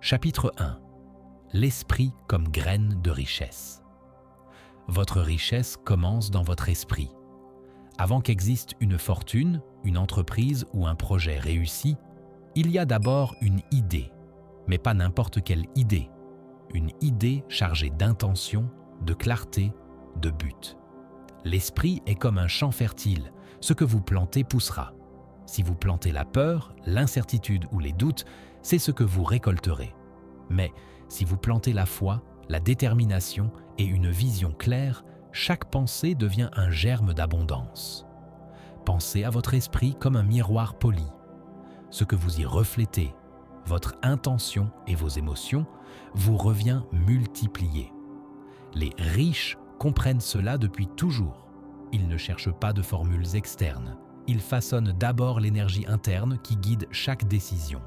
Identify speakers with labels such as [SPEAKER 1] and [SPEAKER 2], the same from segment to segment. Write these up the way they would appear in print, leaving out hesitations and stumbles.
[SPEAKER 1] Chapitre 1. L'esprit comme graine de richesse. Votre richesse commence dans votre esprit. Avant qu'existe une fortune, une entreprise ou un projet réussi, il y a d'abord une idée, mais pas n'importe quelle idée. Une idée chargée d'intention, de clarté, de but. L'esprit est comme un champ fertile, ce que vous plantez poussera. Si vous plantez la peur, l'incertitude ou les doutes, c'est ce que vous récolterez. Mais si vous plantez la foi, la détermination et une vision claire, chaque pensée devient un germe d'abondance. Pensez à votre esprit comme un miroir poli. Ce que vous y reflétez, votre intention et vos émotions, vous revient multiplié. Les riches comprennent cela depuis toujours. Ils ne cherchent pas de formules externes. Ils façonnent d'abord l'énergie interne qui guide chaque décision.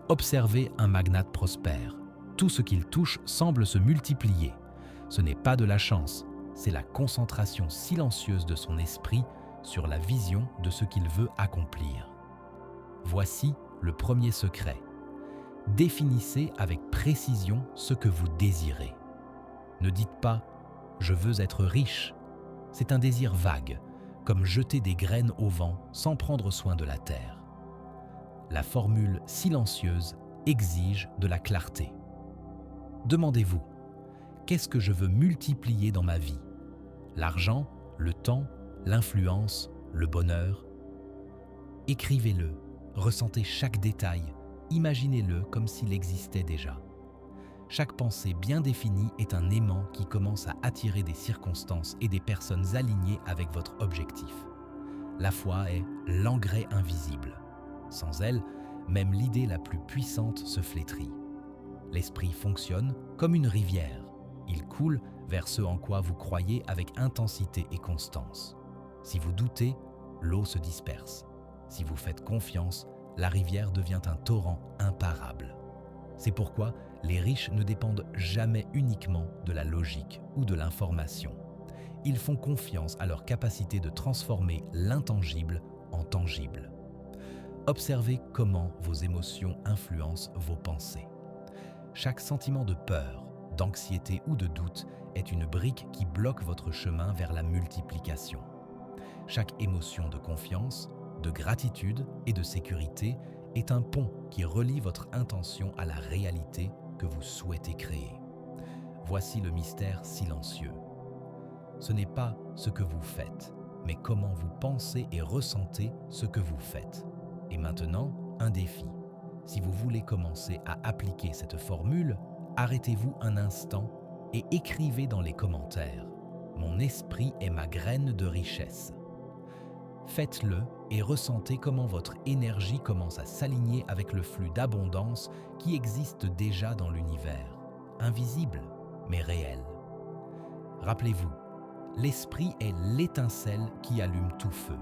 [SPEAKER 1] Observez un magnate prospère. Tout ce qu'il touche semble se multiplier. Ce n'est pas de la chance, c'est la concentration silencieuse de son esprit sur la vision de ce qu'il veut accomplir. Voici le premier secret. Définissez avec précision ce que vous désirez. Ne dites pas « je veux être riche ». C'est un désir vague, comme jeter des graines au vent sans prendre soin de la terre. La formule silencieuse exige de la clarté. Demandez-vous, qu'est-ce que je veux multiplier dans ma vie? L'argent, le temps, l'influence, le bonheur? Écrivez-le, ressentez chaque détail, imaginez-le comme s'il existait déjà. Chaque pensée bien définie est un aimant qui commence à attirer des circonstances et des personnes alignées avec votre objectif. La foi est l'engrais invisible. Sans elle, même l'idée la plus puissante se flétrit. L'esprit fonctionne comme une rivière. Il coule vers ce en quoi vous croyez avec intensité et constance. Si vous doutez, l'eau se disperse. Si vous faites confiance, la rivière devient un torrent imparable. C'est pourquoi les riches ne dépendent jamais uniquement de la logique ou de l'information. Ils font confiance à leur capacité de transformer l'intangible en tangible. Observez comment vos émotions influencent vos pensées. Chaque sentiment de peur, d'anxiété ou de doute est une brique qui bloque votre chemin vers la multiplication. Chaque émotion de confiance, de gratitude et de sécurité est un pont qui relie votre intention à la réalité que vous souhaitez créer. Voici le mystère silencieux. Ce n'est pas ce que vous faites, mais comment vous pensez et ressentez ce que vous faites. Et maintenant, un défi. Si vous voulez commencer à appliquer cette formule, arrêtez-vous un instant et écrivez dans les commentaires « Mon esprit est ma graine de richesse ». Faites-le et ressentez comment votre énergie commence à s'aligner avec le flux d'abondance qui existe déjà dans l'univers, invisible mais réel. Rappelez-vous, l'esprit est l'étincelle qui allume tout feu.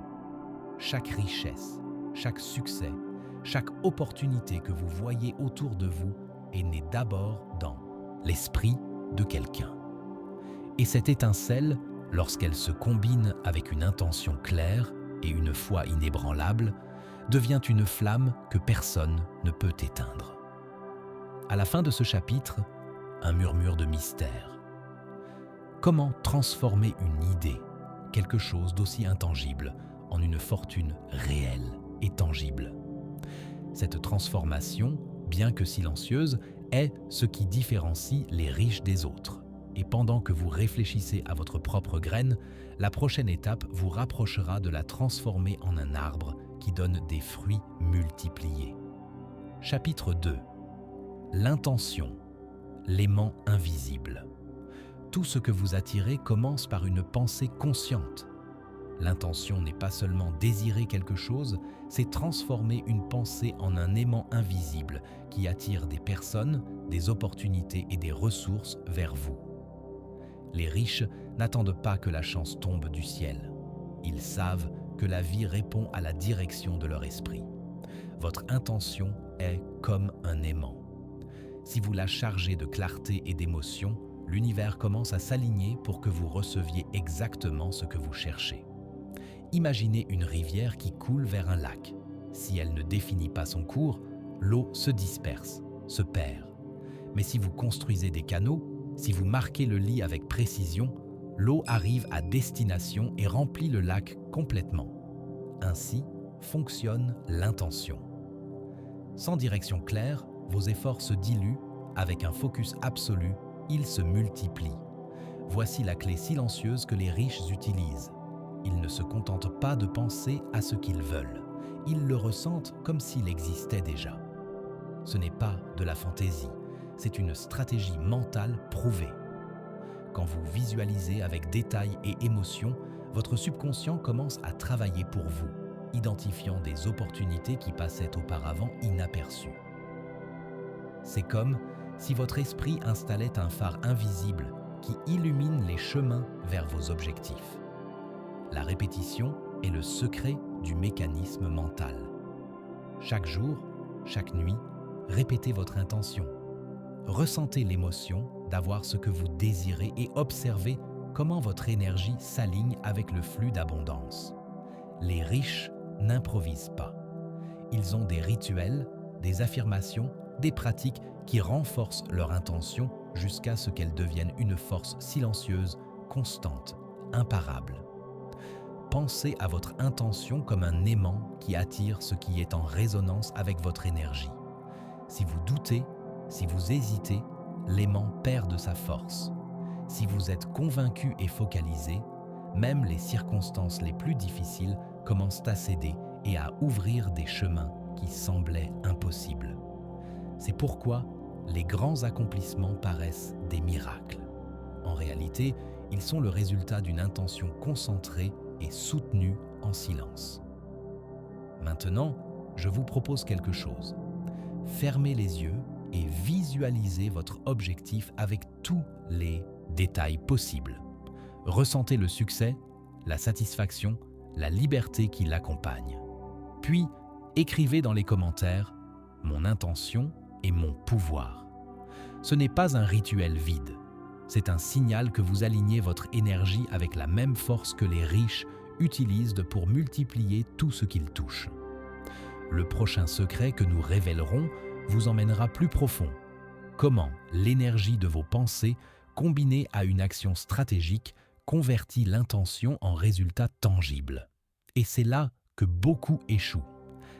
[SPEAKER 1] Chaque richesse, chaque succès, chaque opportunité que vous voyez autour de vous est née d'abord dans l'esprit de quelqu'un. Et cette étincelle, lorsqu'elle se combine avec une intention claire et une foi inébranlable, devient une flamme que personne ne peut éteindre. À la fin de ce chapitre, un murmure de mystère. Comment transformer une idée, quelque chose d'aussi intangible, en une fortune réelle et tangible? Cette transformation, bien que silencieuse, est ce qui différencie les riches des autres. Et pendant que vous réfléchissez à votre propre graine, la prochaine étape vous rapprochera de la transformer en un arbre qui donne des fruits multipliés. Chapitre 2. L'intention, l'aimant invisible. Tout ce que vous attirez commence par une pensée consciente. L'intention n'est pas seulement désirer quelque chose, c'est transformer une pensée en un aimant invisible qui attire des personnes, des opportunités et des ressources vers vous. Les riches n'attendent pas que la chance tombe du ciel. Ils savent que la vie répond à la direction de leur esprit. Votre intention est comme un aimant. Si vous la chargez de clarté et d'émotion, l'univers commence à s'aligner pour que vous receviez exactement ce que vous cherchez. Imaginez une rivière qui coule vers un lac. Si elle ne définit pas son cours, l'eau se disperse. se perd. Mais si vous construisez des canaux, si vous marquez le lit avec précision, l'eau arrive à destination et remplit le lac complètement. Ainsi fonctionne l'intention. Sans direction claire, vos efforts se diluent, avec un focus absolu, ils se multiplient. Voici la clé silencieuse que les riches utilisent. Ils ne se contentent pas de penser à ce qu'ils veulent. Ils le ressentent comme s'il existait déjà. Ce n'est pas de la fantaisie, c'est une stratégie mentale prouvée. Quand vous visualisez avec détail et émotion, votre subconscient commence à travailler pour vous, identifiant des opportunités qui passaient auparavant inaperçues. C'est comme si votre esprit installait un phare invisible qui illumine les chemins vers vos objectifs. La répétition est le secret du mécanisme mental. Chaque jour, chaque nuit, répétez votre intention. Ressentez l'émotion d'avoir ce que vous désirez et observez comment votre énergie s'aligne avec le flux d'abondance. Les riches n'improvisent pas. Ils ont des rituels, des affirmations, des pratiques qui renforcent leur intention jusqu'à ce qu'elle devienne une force silencieuse, constante, imparable. Pensez à votre intention comme un aimant qui attire ce qui est en résonance avec votre énergie. Si vous doutez, si vous hésitez, l'aimant perd de sa force. Si vous êtes convaincu et focalisé, même les circonstances les plus difficiles commencent à céder et à ouvrir des chemins qui semblaient impossibles. C'est pourquoi les grands accomplissements paraissent des miracles. En réalité, ils sont le résultat d'une intention concentrée et soutenue en silence. Maintenant, je vous propose quelque chose. Fermez les yeux et visualisez votre objectif avec tous les détails possibles. Ressentez le succès, la satisfaction, la liberté qui l'accompagne. Puis, écrivez dans les commentaires « Mon intention et mon pouvoir ». Ce n'est pas un rituel vide. C'est un signal que vous alignez votre énergie avec la même force que les riches utilisent pour multiplier tout ce qu'ils touchent. Le prochain secret que nous révélerons vous emmènera plus profond. Comment l'énergie de vos pensées, combinée à une action stratégique, convertit l'intention en résultat tangible. Et c'est là que beaucoup échouent.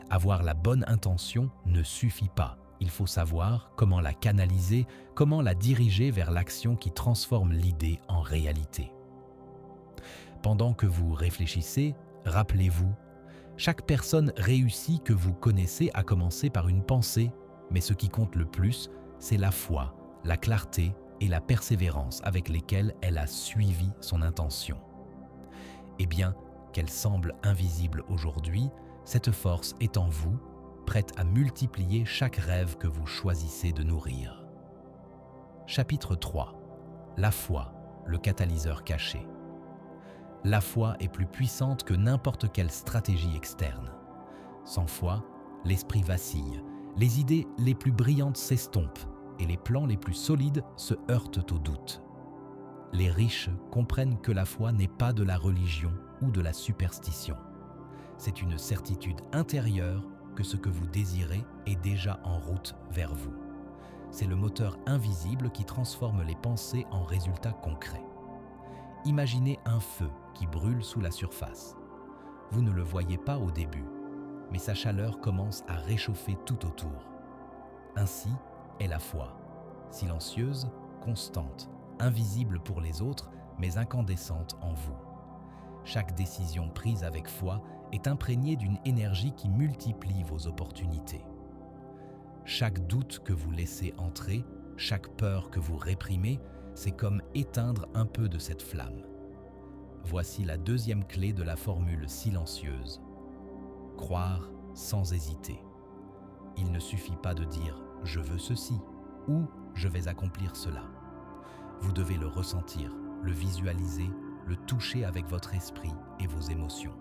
[SPEAKER 1] Avoir la bonne intention ne suffit pas. Il faut savoir comment la canaliser, comment la diriger vers l'action qui transforme l'idée en réalité. Pendant que vous réfléchissez, rappelez-vous, chaque personne réussie que vous connaissez a commencé par une pensée, mais ce qui compte le plus, c'est la foi, la clarté et la persévérance avec lesquelles elle a suivi son intention. Eh bien, qu'elle semble invisible aujourd'hui, cette force est en vous, prête à multiplier chaque rêve que vous choisissez de nourrir. Chapitre 3. La foi, le catalyseur caché. La foi est plus puissante que n'importe quelle stratégie externe. Sans foi, l'esprit vacille, les idées les plus brillantes s'estompent et les plans les plus solides se heurtent au doute. Les riches comprennent que la foi n'est pas de la religion ou de la superstition. C'est une certitude intérieure que ce que vous désirez est déjà en route vers vous. C'est le moteur invisible qui transforme les pensées en résultats concrets. Imaginez un feu qui brûle sous la surface. Vous ne le voyez pas au début, mais sa chaleur commence à réchauffer tout autour. Ainsi est la foi, silencieuse, constante, invisible pour les autres, mais incandescente en vous. Chaque décision prise avec foi est imprégnée d'une énergie qui multiplie vos opportunités. Chaque doute que vous laissez entrer, chaque peur que vous réprimez, c'est comme éteindre un peu de cette flamme. Voici la deuxième clé de la formule silencieuse. Croire sans hésiter. Il ne suffit pas de dire « je veux ceci » ou « je vais accomplir cela ». Vous devez le ressentir, le visualiser, le toucher avec votre esprit et vos émotions.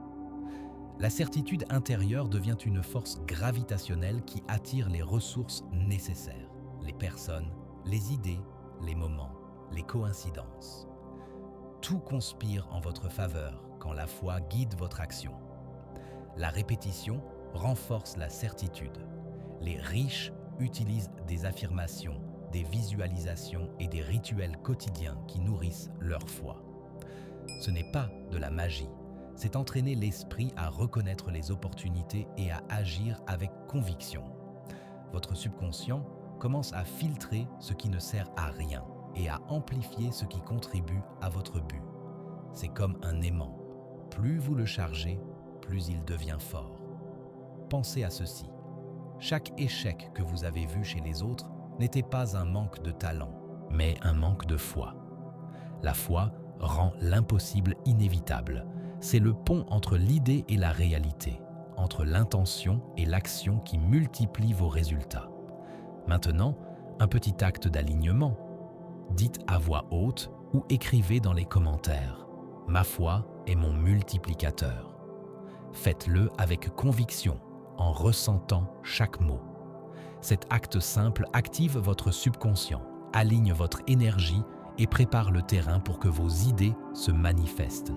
[SPEAKER 1] La certitude intérieure devient une force gravitationnelle qui attire les ressources nécessaires, les personnes, les idées, les moments, les coïncidences. Tout conspire en votre faveur quand la foi guide votre action. La répétition renforce la certitude. Les riches utilisent des affirmations, des visualisations et des rituels quotidiens qui nourrissent leur foi. Ce n'est pas de la magie, c'est entraîner l'esprit à reconnaître les opportunités et à agir avec conviction. Votre subconscient commence à filtrer ce qui ne sert à rien et à amplifier ce qui contribue à votre but. C'est comme un aimant. Plus vous le chargez, plus il devient fort. Pensez à ceci. Chaque échec que vous avez vu chez les autres n'était pas un manque de talent, mais un manque de foi. La foi rend l'impossible inévitable. C'est le pont entre l'idée et la réalité, entre l'intention et l'action qui multiplie vos résultats. Maintenant, un petit acte d'alignement. Dites à voix haute ou écrivez dans les commentaires « Ma foi est mon multiplicateur ». Faites-le avec conviction, en ressentant chaque mot. Cet acte simple active votre subconscient, aligne votre énergie et prépare le terrain pour que vos idées se manifestent.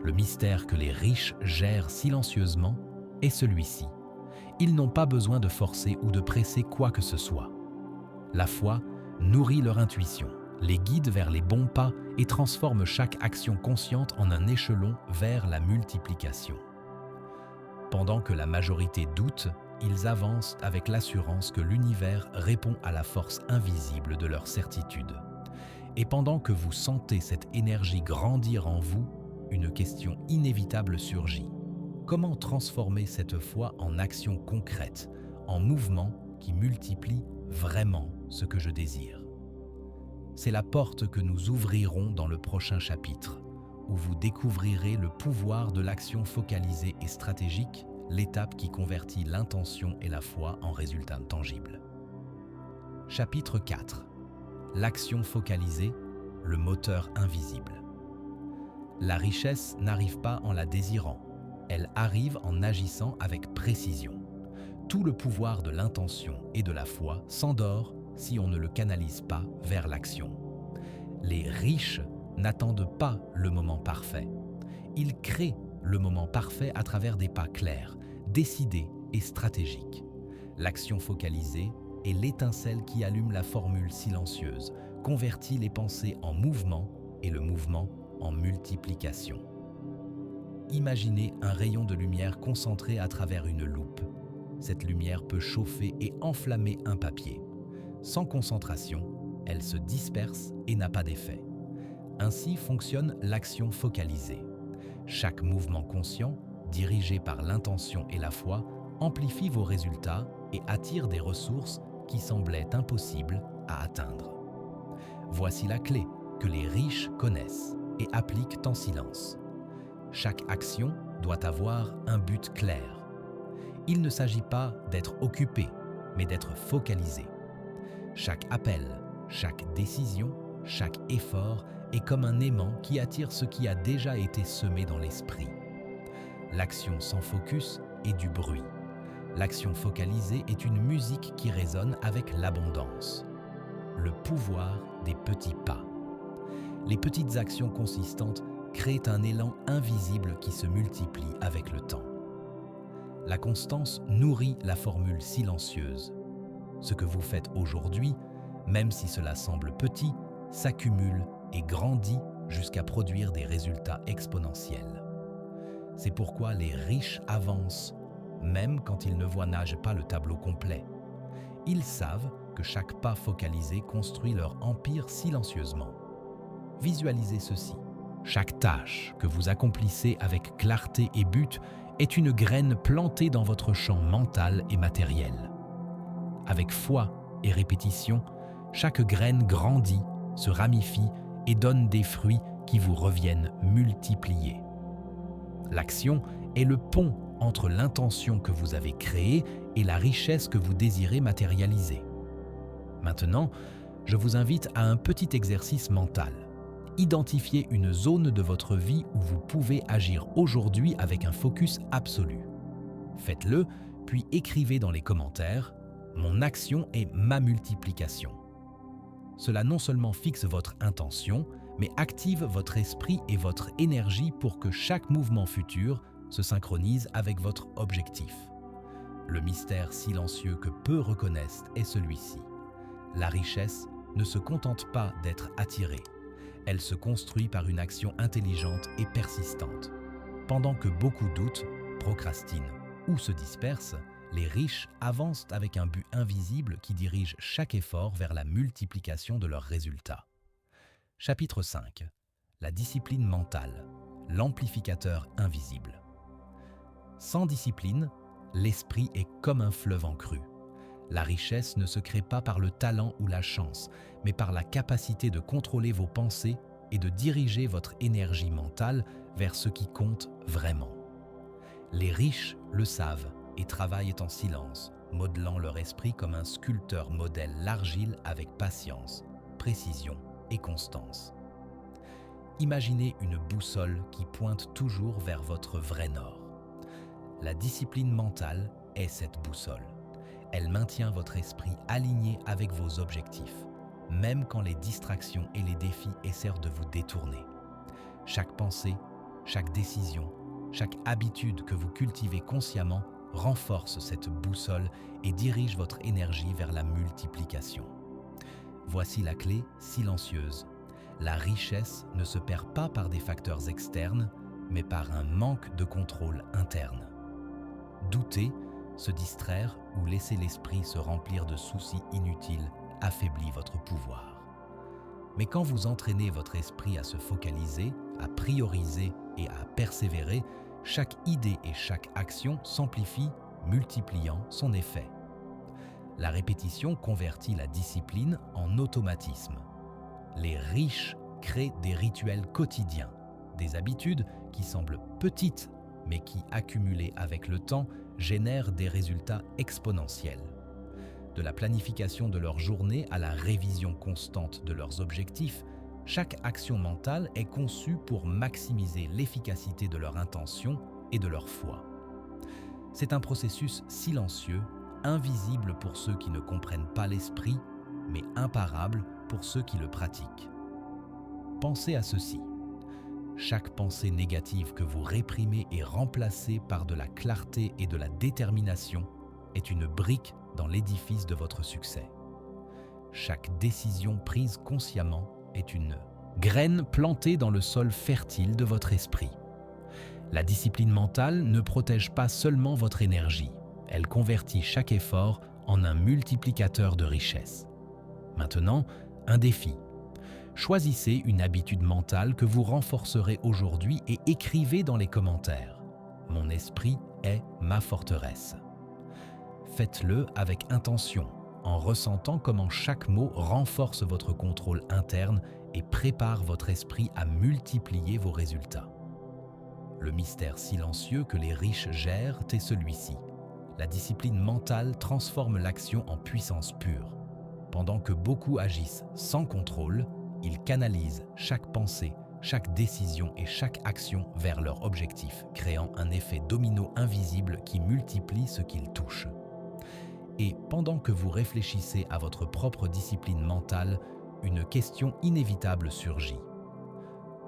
[SPEAKER 1] Le mystère que les riches gèrent silencieusement est celui-ci. Ils n'ont pas besoin de forcer ou de presser quoi que ce soit. La foi nourrit leur intuition, les guide vers les bons pas et transforme chaque action consciente en un échelon vers la multiplication. Pendant que la majorité doute, ils avancent avec l'assurance que l'univers répond à la force invisible de leur certitude. Et pendant que vous sentez cette énergie grandir en vous, une question inévitable surgit. Comment transformer cette foi en action concrète, en mouvement qui multiplie vraiment ce que je désire? C'est la porte que nous ouvrirons dans le prochain chapitre, où vous découvrirez le pouvoir de l'action focalisée et stratégique, l'étape qui convertit l'intention et la foi en résultats tangibles. Chapitre 4. L'action focalisée, le moteur invisible. La richesse n'arrive pas en la désirant, elle arrive en agissant avec précision. Tout le pouvoir de l'intention et de la foi s'endort si on ne le canalise pas vers l'action. Les riches n'attendent pas le moment parfait. Ils créent le moment parfait à travers des pas clairs, décidés et stratégiques. L'action focalisée est l'étincelle qui allume la formule silencieuse, convertit les pensées en mouvement et le mouvement en multiplication. Imaginez un rayon de lumière concentré à travers une loupe. Cette lumière peut chauffer et enflammer un papier. Sans concentration, elle se disperse et n'a pas d'effet. Ainsi fonctionne l'action focalisée. Chaque mouvement conscient, dirigé par l'intention et la foi, amplifie vos résultats et attire des ressources qui semblaient impossibles à atteindre. Voici la clé que les riches connaissent et appliquent en silence. Chaque action doit avoir un but clair. Il ne s'agit pas d'être occupé, mais d'être focalisé. Chaque appel, chaque décision, chaque effort est comme un aimant qui attire ce qui a déjà été semé dans l'esprit. L'action sans focus est du bruit. L'action focalisée est une musique qui résonne avec l'abondance. Le pouvoir des petits pas. Les petites actions consistantes créent un élan invisible qui se multiplie avec le temps. La constance nourrit la formule silencieuse. Ce que vous faites aujourd'hui, même si cela semble petit, s'accumule et grandit jusqu'à produire des résultats exponentiels. C'est pourquoi les riches avancent, même quand ils ne voient pas le tableau complet. Ils savent que chaque pas focalisé construit leur empire silencieusement. Visualisez ceci. Chaque tâche que vous accomplissez avec clarté et but est une graine plantée dans votre champ mental et matériel. Avec foi et répétition, chaque graine grandit, se ramifie et donne des fruits qui vous reviennent multipliés. L'action est le pont entre l'intention que vous avez créée et la richesse que vous désirez matérialiser. Maintenant, je vous invite à un petit exercice mental. Identifiez une zone de votre vie où vous pouvez agir aujourd'hui avec un focus absolu. Faites-le, puis écrivez dans les commentaires « Mon action est ma multiplication ». Cela non seulement fixe votre intention, mais active votre esprit et votre énergie pour que chaque mouvement futur se synchronise avec votre objectif. Le mystère silencieux que peu reconnaissent est celui-ci. La richesse ne se contente pas d'être attirée. Elle se construit par une action intelligente et persistante. Pendant que beaucoup doutent, procrastinent ou se dispersent, les riches avancent avec un but invisible qui dirige chaque effort vers la multiplication de leurs résultats. Chapitre 5. La discipline mentale, l'amplificateur invisible. Sans discipline, l'esprit est comme un fleuve en crue. La richesse ne se crée pas par le talent ou la chance, mais par la capacité de contrôler vos pensées et de diriger votre énergie mentale vers ce qui compte vraiment. Les riches le savent et travaillent en silence, modelant leur esprit comme un sculpteur modèle l'argile avec patience, précision et constance. Imaginez une boussole qui pointe toujours vers votre vrai nord. La discipline mentale est cette boussole. Elle maintient votre esprit aligné avec vos objectifs, même quand les distractions et les défis essaient de vous détourner. Chaque pensée, chaque décision, chaque habitude que vous cultivez consciemment renforce cette boussole et dirige votre énergie vers la multiplication. Voici la clé silencieuse. La richesse ne se perd pas par des facteurs externes, mais par un manque de contrôle interne. Douter, se distraire ou laisser l'esprit se remplir de soucis inutiles affaiblit votre pouvoir. Mais quand vous entraînez votre esprit à se focaliser, à prioriser et à persévérer, chaque idée et chaque action s'amplifie, multipliant son effet. La répétition convertit la discipline en automatisme. Les riches créent des rituels quotidiens, des habitudes qui semblent petites, mais qui, accumulées avec le temps, génèrent des résultats exponentiels. De la planification de leur journée à la révision constante de leurs objectifs, chaque action mentale est conçue pour maximiser l'efficacité de leur intention et de leur foi. C'est un processus silencieux, invisible pour ceux qui ne comprennent pas l'esprit, mais imparable pour ceux qui le pratiquent. Pensez à ceci. Chaque pensée négative que vous réprimez et remplacez par de la clarté et de la détermination est une brique dans l'édifice de votre succès. Chaque décision prise consciemment est une graine plantée dans le sol fertile de votre esprit. La discipline mentale ne protège pas seulement votre énergie, elle convertit chaque effort en un multiplicateur de richesse. Maintenant, un défi. Choisissez une habitude mentale que vous renforcerez aujourd'hui et écrivez dans les commentaires. Mon esprit est ma forteresse. Faites-le avec intention, en ressentant comment chaque mot renforce votre contrôle interne et prépare votre esprit à multiplier vos résultats. Le mystère silencieux que les riches gèrent est celui-ci. La discipline mentale transforme l'action en puissance pure. Pendant que beaucoup agissent sans contrôle, ils canalisent chaque pensée, chaque décision et chaque action vers leur objectif, créant un effet domino invisible qui multiplie ce qu'ils touchent. Et pendant que vous réfléchissez à votre propre discipline mentale, une question inévitable surgit.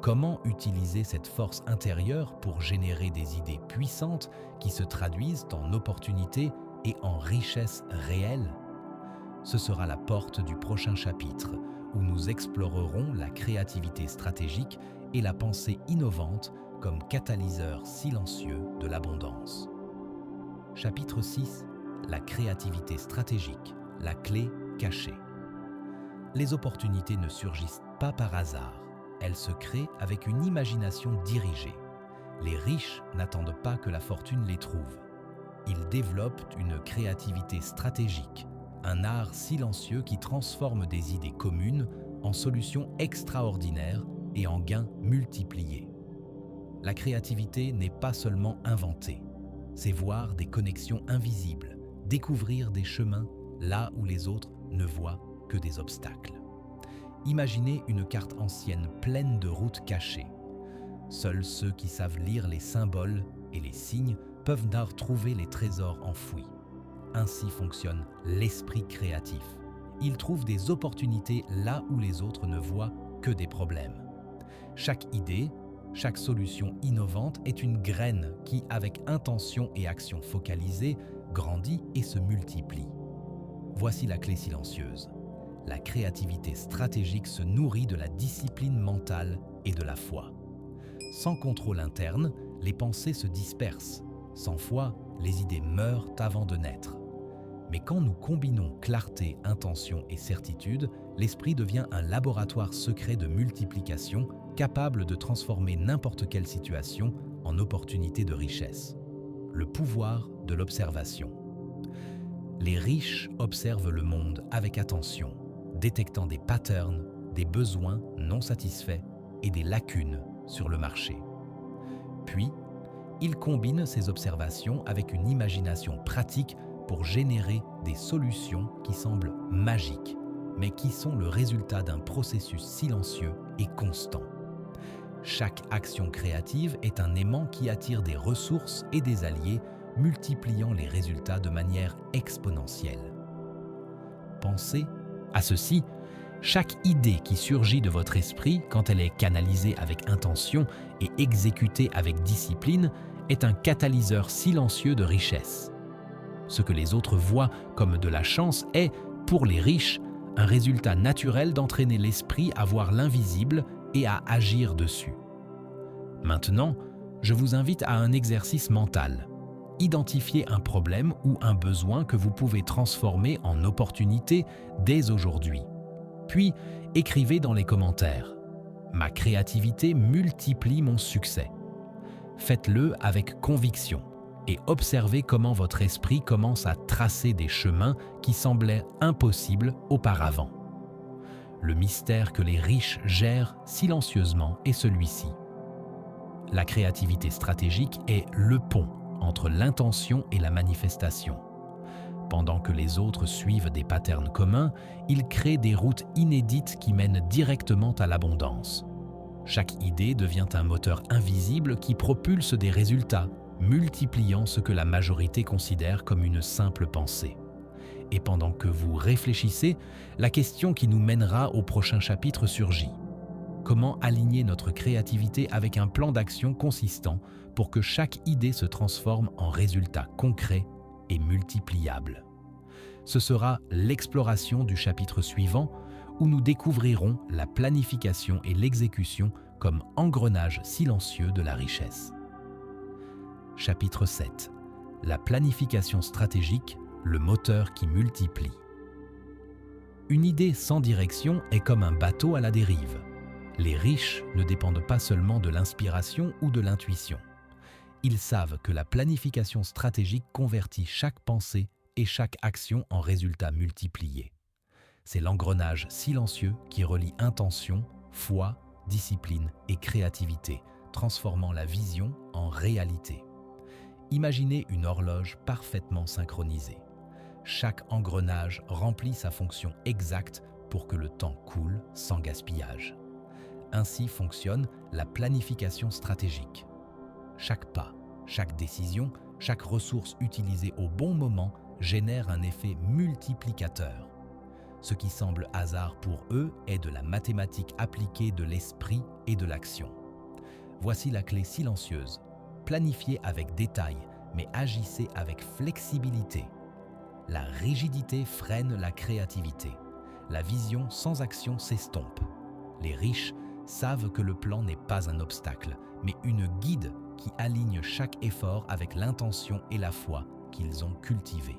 [SPEAKER 1] Comment utiliser cette force intérieure pour générer des idées puissantes qui se traduisent en opportunités et en richesse réelle ? Ce sera la porte du prochain chapitre, où nous explorerons la créativité stratégique et la pensée innovante comme catalyseur silencieux de l'abondance. Chapitre 6. La créativité stratégique, la clé cachée. Les opportunités ne surgissent pas par hasard, elles se créent avec une imagination dirigée. Les riches n'attendent pas que la fortune les trouve. Ils développent une créativité stratégique, un art silencieux qui transforme des idées communes en solutions extraordinaires et en gains multipliés. La créativité n'est pas seulement inventer, c'est voir des connexions invisibles, découvrir des chemins là où les autres ne voient que des obstacles. Imaginez une carte ancienne pleine de routes cachées. Seuls ceux qui savent lire les symboles et les signes peuvent trouver les trésors enfouis. Ainsi fonctionne l'esprit créatif. Il trouve des opportunités là où les autres ne voient que des problèmes. Chaque idée, chaque solution innovante est une graine qui, avec intention et action focalisée, grandit et se multiplie. Voici la clé silencieuse. La créativité stratégique se nourrit de la discipline mentale et de la foi. Sans contrôle interne, les pensées se dispersent. Sans foi, les idées meurent avant de naître. Mais quand nous combinons clarté, intention et certitude, l'esprit devient un laboratoire secret de multiplication capable de transformer n'importe quelle situation en opportunité de richesse. Le pouvoir de l'observation. Les riches observent le monde avec attention, détectant des patterns, des besoins non satisfaits et des lacunes sur le marché. Puis, ils combinent ces observations avec une imagination pratique pour générer des solutions qui semblent magiques, mais qui sont le résultat d'un processus silencieux et constant. Chaque action créative est un aimant qui attire des ressources et des alliés, multipliant les résultats de manière exponentielle. Pensez à ceci, chaque idée qui surgit de votre esprit, quand elle est canalisée avec intention et exécutée avec discipline, est un catalyseur silencieux de richesse. Ce que les autres voient comme de la chance est, pour les riches, un résultat naturel d'entraîner l'esprit à voir l'invisible et à agir dessus. Maintenant, je vous invite à un exercice mental. Identifiez un problème ou un besoin que vous pouvez transformer en opportunité dès aujourd'hui. Puis, écrivez dans les commentaires « Ma créativité multiplie mon succès ». Faites-le avec conviction et observez comment votre esprit commence à tracer des chemins qui semblaient impossibles auparavant. Le mystère que les riches gèrent silencieusement est celui-ci. La créativité stratégique est le pont entre l'intention et la manifestation. Pendant que les autres suivent des patterns communs, ils créent des routes inédites qui mènent directement à l'abondance. Chaque idée devient un moteur invisible qui propulse des résultats, multipliant ce que la majorité considère comme une simple pensée. Et pendant que vous réfléchissez, la question qui nous mènera au prochain chapitre surgit. Comment aligner notre créativité avec un plan d'action consistant pour que chaque idée se transforme en résultat concret et multipliable? Ce sera l'exploration du chapitre suivant où nous découvrirons la planification et l'exécution comme engrenage silencieux de la richesse. Chapitre 7. La planification stratégique, le moteur qui multiplie. Une idée sans direction est comme un bateau à la dérive. Les riches ne dépendent pas seulement de l'inspiration ou de l'intuition. Ils savent que la planification stratégique convertit chaque pensée et chaque action en résultats multipliés. C'est l'engrenage silencieux qui relie intention, foi, discipline et créativité, transformant la vision en réalité. Imaginez une horloge parfaitement synchronisée. Chaque engrenage remplit sa fonction exacte pour que le temps coule sans gaspillage. Ainsi fonctionne la planification stratégique. Chaque pas, chaque décision, chaque ressource utilisée au bon moment génère un effet multiplicateur. Ce qui semble hasard pour eux est de la mathématique appliquée de l'esprit et de l'action. Voici la clé silencieuse. Planifiez avec détail, mais agissez avec flexibilité. La rigidité freine la créativité. La vision sans action s'estompe. Les riches savent que le plan n'est pas un obstacle, mais une guide qui aligne chaque effort avec l'intention et la foi qu'ils ont cultivée.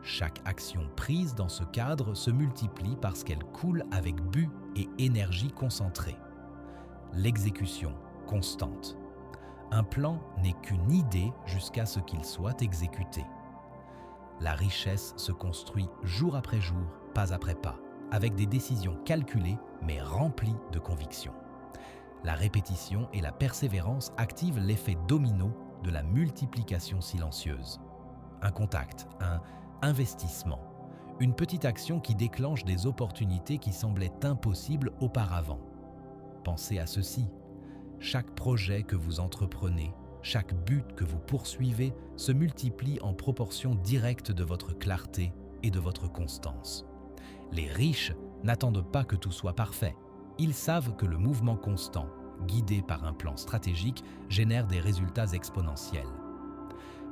[SPEAKER 1] Chaque action prise dans ce cadre se multiplie parce qu'elle coule avec but et énergie concentrée. L'exécution constante. Un plan n'est qu'une idée jusqu'à ce qu'il soit exécuté. La richesse se construit jour après jour, pas après pas, avec des décisions calculées mais remplies de conviction. La répétition et la persévérance activent l'effet domino de la multiplication silencieuse. Un contact, un investissement, une petite action qui déclenche des opportunités qui semblaient impossibles auparavant. Pensez à ceci. Chaque projet que vous entreprenez, chaque but que vous poursuivez se multiplie en proportion directe de votre clarté et de votre constance. Les riches n'attendent pas que tout soit parfait. Ils savent que le mouvement constant, guidé par un plan stratégique, génère des résultats exponentiels.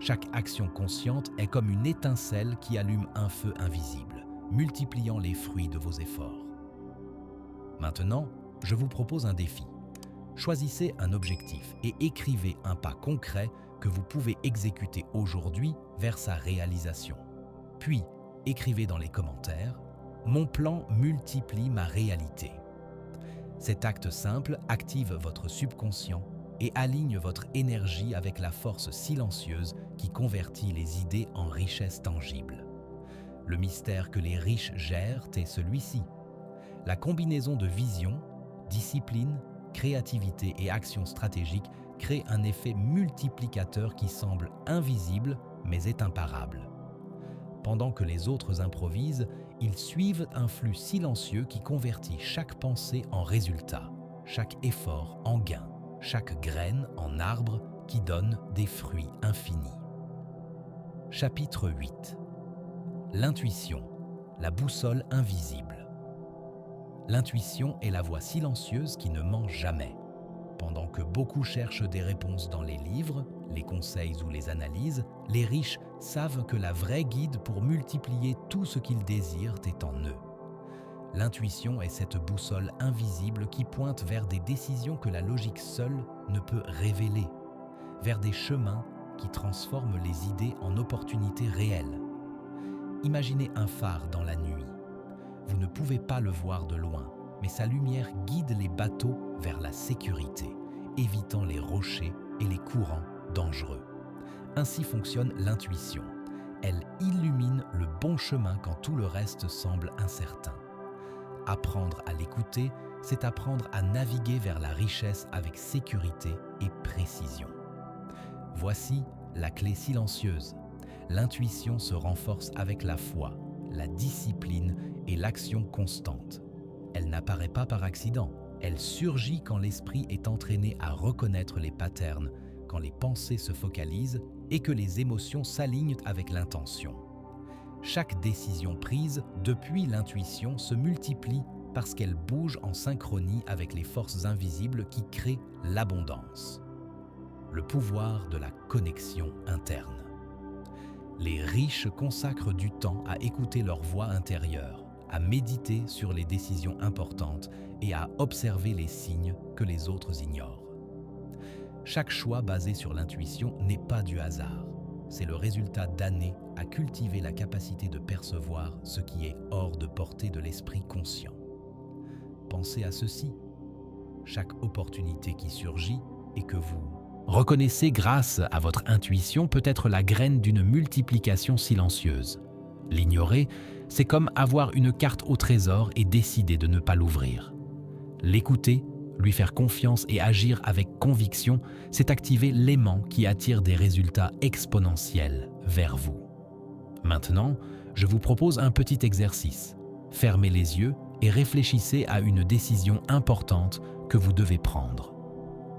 [SPEAKER 1] Chaque action consciente est comme une étincelle qui allume un feu invisible, multipliant les fruits de vos efforts. Maintenant, je vous propose un défi. Choisissez un objectif et écrivez un pas concret que vous pouvez exécuter aujourd'hui vers sa réalisation. Puis, écrivez dans les commentaires « Mon plan multiplie ma réalité ». Cet acte simple active votre subconscient et aligne votre énergie avec la force silencieuse qui convertit les idées en richesses tangibles. Le mystère que les riches gèrent est celui-ci. La combinaison de vision, discipline, créativité et action stratégique crée un effet multiplicateur qui semble invisible mais est imparable. Pendant que les autres improvisent, ils suivent un flux silencieux qui convertit chaque pensée en résultat, chaque effort en gain, chaque graine en arbre qui donne des fruits infinis. Chapitre 8. L'intuition, la boussole invisible. L'intuition est la voix silencieuse qui ne ment jamais. Pendant que beaucoup cherchent des réponses dans les livres, les conseils ou les analyses, les riches savent que la vraie guide pour multiplier tout ce qu'ils désirent est en eux. L'intuition est cette boussole invisible qui pointe vers des décisions que la logique seule ne peut révéler, vers des chemins qui transforment les idées en opportunités réelles. Imaginez un phare dans la nuit. Vous ne pouvez pas le voir de loin, mais sa lumière guide les bateaux vers la sécurité, évitant les rochers et les courants dangereux. Ainsi fonctionne l'intuition. Elle illumine le bon chemin quand tout le reste semble incertain. Apprendre à l'écouter, c'est apprendre à naviguer vers la richesse avec sécurité et précision. Voici la clé silencieuse. L'intuition se renforce avec la foi, la discipline et l'action constante. Elle n'apparaît pas par accident, elle surgit quand l'esprit est entraîné à reconnaître les patterns, quand les pensées se focalisent et que les émotions s'alignent avec l'intention. Chaque décision prise depuis l'intuition se multiplie parce qu'elle bouge en synchronie avec les forces invisibles qui créent l'abondance. Le pouvoir de la connexion interne. Les riches consacrent du temps à écouter leur voix intérieure, à méditer sur les décisions importantes et à observer les signes que les autres ignorent. Chaque choix basé sur l'intuition n'est pas du hasard. C'est le résultat d'années à cultiver la capacité de percevoir ce qui est hors de portée de l'esprit conscient. Pensez à ceci. Chaque opportunité qui surgit et que vous reconnaissez grâce à votre intuition peut être la graine d'une multiplication silencieuse. L'ignorer, c'est comme avoir une carte au trésor et décider de ne pas l'ouvrir. L'écouter, lui faire confiance et agir avec conviction, c'est activer l'aimant qui attire des résultats exponentiels vers vous. Maintenant, je vous propose un petit exercice. Fermez les yeux et réfléchissez à une décision importante que vous devez prendre.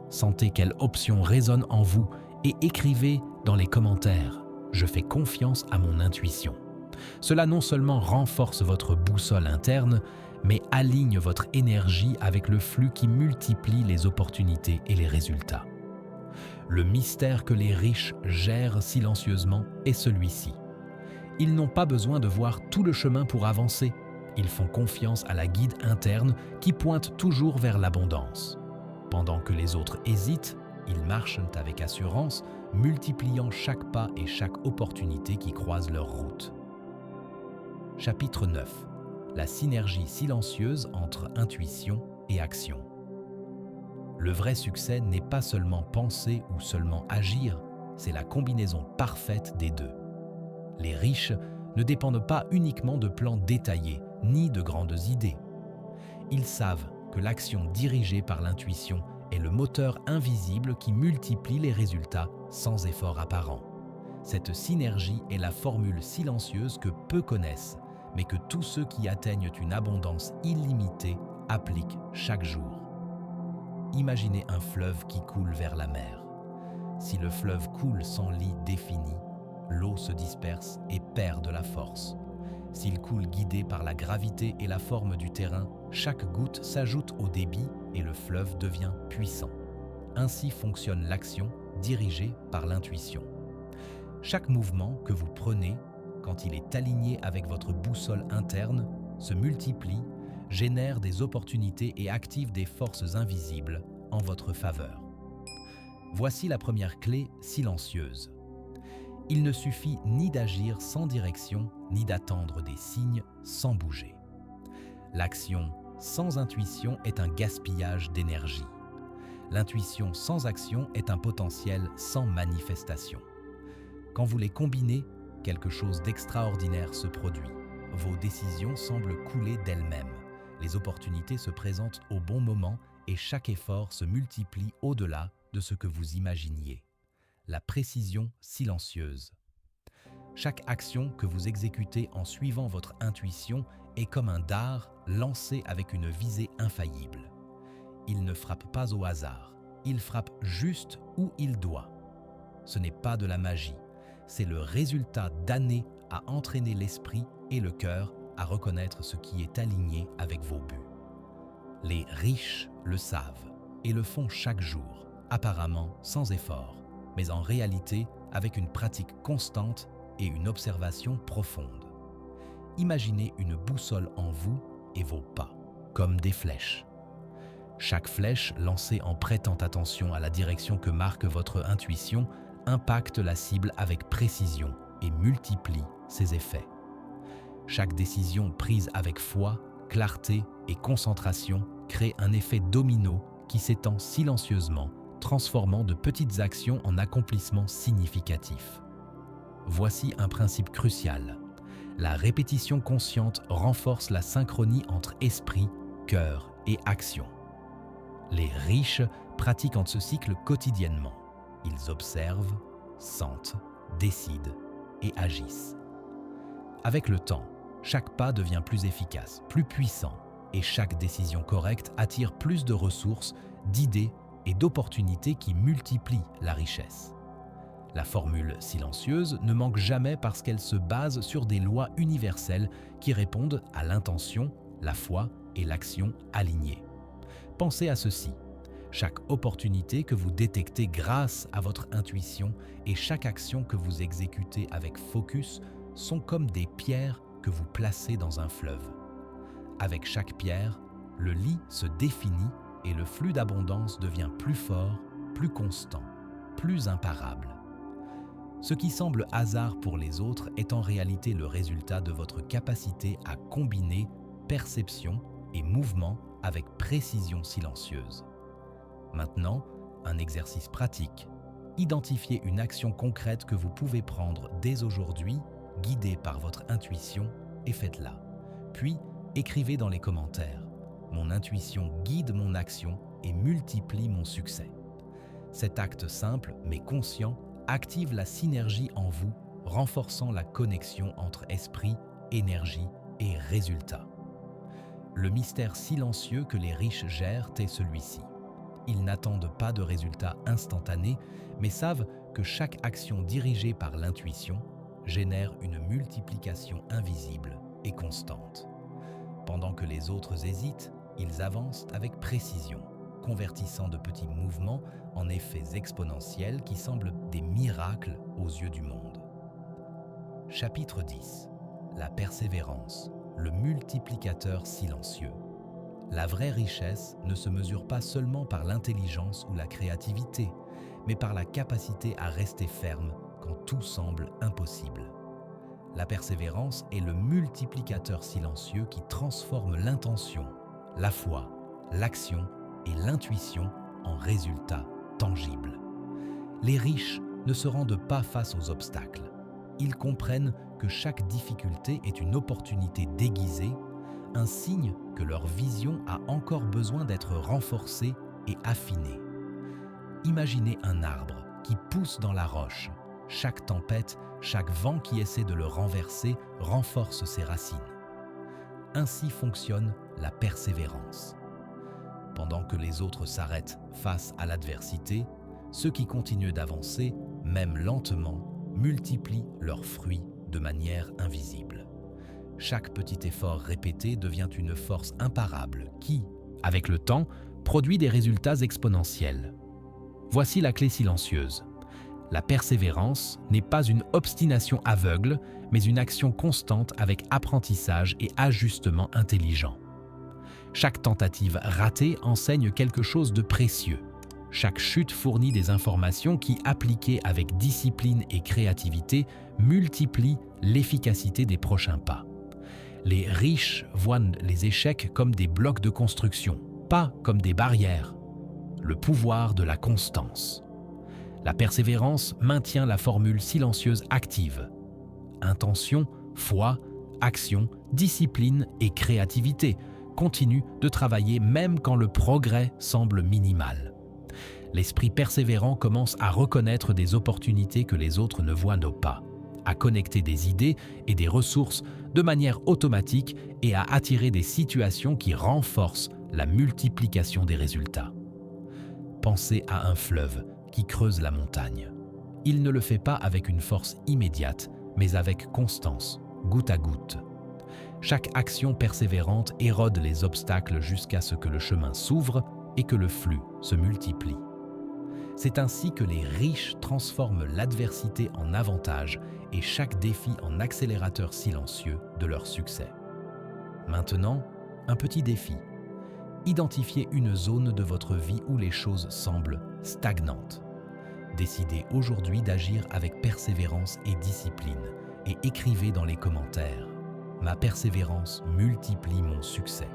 [SPEAKER 1] Sentez quelle option résonne en vous et écrivez dans les commentaires « Je fais confiance à mon intuition ». Cela non seulement renforce votre boussole interne, mais aligne votre énergie avec le flux qui multiplie les opportunités et les résultats. Le mystère que les riches gèrent silencieusement est celui-ci. Ils n'ont pas besoin de voir tout le chemin pour avancer. Ils font confiance à la guide interne qui pointe toujours vers l'abondance. Pendant que les autres hésitent, ils marchent avec assurance, multipliant chaque pas et chaque opportunité qui croise leur route. Chapitre 9. La synergie silencieuse entre intuition et action. Le vrai succès n'est pas seulement penser ou seulement agir, c'est la combinaison parfaite des deux. Les riches ne dépendent pas uniquement de plans détaillés, ni de grandes idées. Ils savent que l'action dirigée par l'intuition est le moteur invisible qui multiplie les résultats sans effort apparent. Cette synergie est la formule silencieuse que peu connaissent, mais que tous ceux qui atteignent une abondance illimitée appliquent chaque jour. Imaginez un fleuve qui coule vers la mer. Si le fleuve coule sans lit défini, l'eau se disperse et perd de la force. S'il coule guidé par la gravité et la forme du terrain, chaque goutte s'ajoute au débit et le fleuve devient puissant. Ainsi fonctionne l'action dirigée par l'intuition. Chaque mouvement que vous prenez, quand il est aligné avec votre boussole interne, se multiplie, génère des opportunités et active des forces invisibles en votre faveur. Voici la première clé silencieuse. Il ne suffit ni d'agir sans direction, ni d'attendre des signes sans bouger. L'action sans intuition est un gaspillage d'énergie. L'intuition sans action est un potentiel sans manifestation. Quand vous les combinez, quelque chose d'extraordinaire se produit. Vos décisions semblent couler d'elles-mêmes. Les opportunités se présentent au bon moment et chaque effort se multiplie au-delà de ce que vous imaginiez. La précision silencieuse. Chaque action que vous exécutez en suivant votre intuition est comme un dard lancé avec une visée infaillible. Il ne frappe pas au hasard, il frappe juste où il doit. Ce n'est pas de la magie, c'est le résultat d'années à entraîner l'esprit et le cœur à reconnaître ce qui est aligné avec vos buts. Les riches le savent et le font chaque jour, apparemment sans effort, mais en réalité avec une pratique constante et une observation profonde. Imaginez une boussole en vous et vos pas, comme des flèches. Chaque flèche lancée en prêtant attention à la direction que marque votre intuition impacte la cible avec précision et multiplie ses effets. Chaque décision prise avec foi, clarté et concentration crée un effet domino qui s'étend silencieusement, transformant de petites actions en accomplissements significatifs. Voici un principe crucial. La répétition consciente renforce la synchronie entre esprit, cœur et action. Les riches pratiquent ce cycle quotidiennement. Ils observent, sentent, décident et agissent. Avec le temps, chaque pas devient plus efficace, plus puissant, et chaque décision correcte attire plus de ressources, d'idées et d'opportunités qui multiplient la richesse. La formule silencieuse ne manque jamais parce qu'elle se base sur des lois universelles qui répondent à l'intention, la foi et l'action alignées. Pensez à ceci. Chaque opportunité que vous détectez grâce à votre intuition et chaque action que vous exécutez avec focus sont comme des pierres que vous placez dans un fleuve. Avec chaque pierre, le lit se définit et le flux d'abondance devient plus fort, plus constant, plus imparable. Ce qui semble hasard pour les autres est en réalité le résultat de votre capacité à combiner perception et mouvement avec précision silencieuse. Maintenant, un exercice pratique. Identifiez une action concrète que vous pouvez prendre dès aujourd'hui, guidée par votre intuition, et faites-la. Puis, écrivez dans les commentaires. Mon intuition guide mon action et multiplie mon succès. Cet acte simple, mais conscient, active la synergie en vous, renforçant la connexion entre esprit, énergie et résultat. Le mystère silencieux que les riches gèrent est celui-ci. Ils n'attendent pas de résultats instantanés, mais savent que chaque action dirigée par l'intuition génère une multiplication invisible et constante. Pendant que les autres hésitent, ils avancent avec précision, convertissant de petits mouvements en effets exponentiels qui semblent des miracles aux yeux du monde. Chapitre 10. La persévérance, le multiplicateur silencieux. La vraie richesse ne se mesure pas seulement par l'intelligence ou la créativité, mais par la capacité à rester ferme quand tout semble impossible. La persévérance est le multiplicateur silencieux qui transforme l'intention, la foi, l'action et l'intuition en résultats tangibles. Les riches ne se rendent pas face aux obstacles. Ils comprennent que chaque difficulté est une opportunité déguisée, un signe que leur vision a encore besoin d'être renforcée et affinée. Imaginez un arbre qui pousse dans la roche. Chaque tempête, chaque vent qui essaie de le renverser renforce ses racines. Ainsi fonctionne la persévérance. Pendant que les autres s'arrêtent face à l'adversité, ceux qui continuent d'avancer, même lentement, multiplient leurs fruits de manière invisible. Chaque petit effort répété devient une force imparable qui, avec le temps, produit des résultats exponentiels. Voici la clé silencieuse. La persévérance n'est pas une obstination aveugle, mais une action constante avec apprentissage et ajustement intelligent. Chaque tentative ratée enseigne quelque chose de précieux. Chaque chute fournit des informations qui, appliquées avec discipline et créativité, multiplient l'efficacité des prochains pas. Les riches voient les échecs comme des blocs de construction, pas comme des barrières. Le pouvoir de la constance. La persévérance maintient la formule silencieuse active. Intention, foi, action, discipline et créativité continuent de travailler même quand le progrès semble minimal. L'esprit persévérant commence à reconnaître des opportunités que les autres ne voient pas, à connecter des idées et des ressources de manière automatique et à attirer des situations qui renforcent la multiplication des résultats. Pensez à un fleuve qui creuse la montagne. Il ne le fait pas avec une force immédiate, mais avec constance, goutte à goutte. Chaque action persévérante érode les obstacles jusqu'à ce que le chemin s'ouvre et que le flux se multiplie. C'est ainsi que les riches transforment l'adversité en avantage et chaque défi en accélérateur silencieux de leur succès. Maintenant, un petit défi. Identifiez une zone de votre vie où les choses semblent stagnantes. Décidez aujourd'hui d'agir avec persévérance et discipline et écrivez dans les commentaires « Ma persévérance multiplie mon succès ».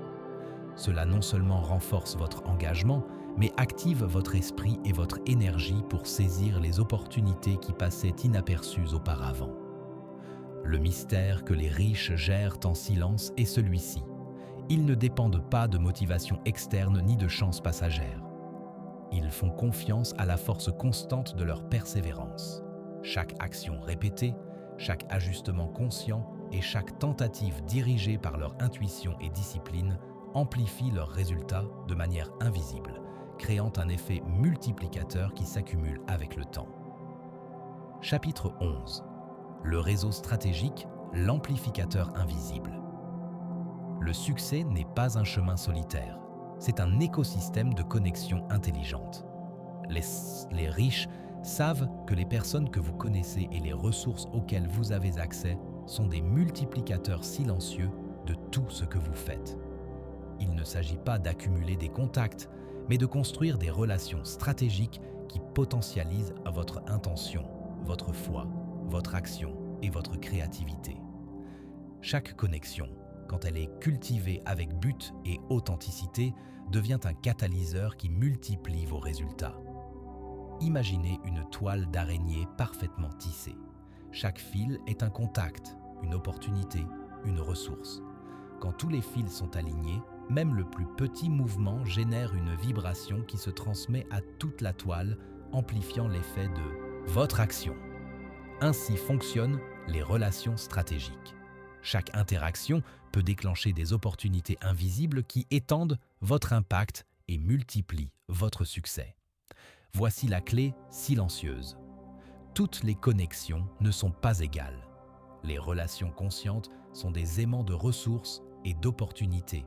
[SPEAKER 1] Cela non seulement renforce votre engagement, mais active votre esprit et votre énergie pour saisir les opportunités qui passaient inaperçues auparavant. Le mystère que les riches gèrent en silence est celui-ci. Ils ne dépendent pas de motivation externe ni de chance passagère. Ils font confiance à la force constante de leur persévérance. Chaque action répétée, chaque ajustement conscient et chaque tentative dirigée par leur intuition et discipline amplifie leurs résultats de manière invisible, créant un effet multiplicateur qui s'accumule avec le temps. Chapitre 11. Le réseau stratégique, l'amplificateur invisible. Le succès n'est pas un chemin solitaire, c'est un écosystème de connexions intelligentes. Les riches savent que les personnes que vous connaissez et les ressources auxquelles vous avez accès sont des multiplicateurs silencieux de tout ce que vous faites. Il ne s'agit pas d'accumuler des contacts, mais de construire des relations stratégiques qui potentialisent votre intention, votre foi, votre action et votre créativité. Chaque connexion, quand elle est cultivée avec but et authenticité, devient un catalyseur qui multiplie vos résultats. Imaginez une toile d'araignée parfaitement tissée. Chaque fil est un contact, une opportunité, une ressource. Quand tous les fils sont alignés, même le plus petit mouvement génère une vibration qui se transmet à toute la toile, amplifiant l'effet de votre action. Ainsi fonctionnent les relations stratégiques. Chaque interaction peut déclencher des opportunités invisibles qui étendent votre impact et multiplient votre succès. Voici la clé silencieuse. Toutes les connexions ne sont pas égales. Les relations conscientes sont des aimants de ressources et d'opportunités.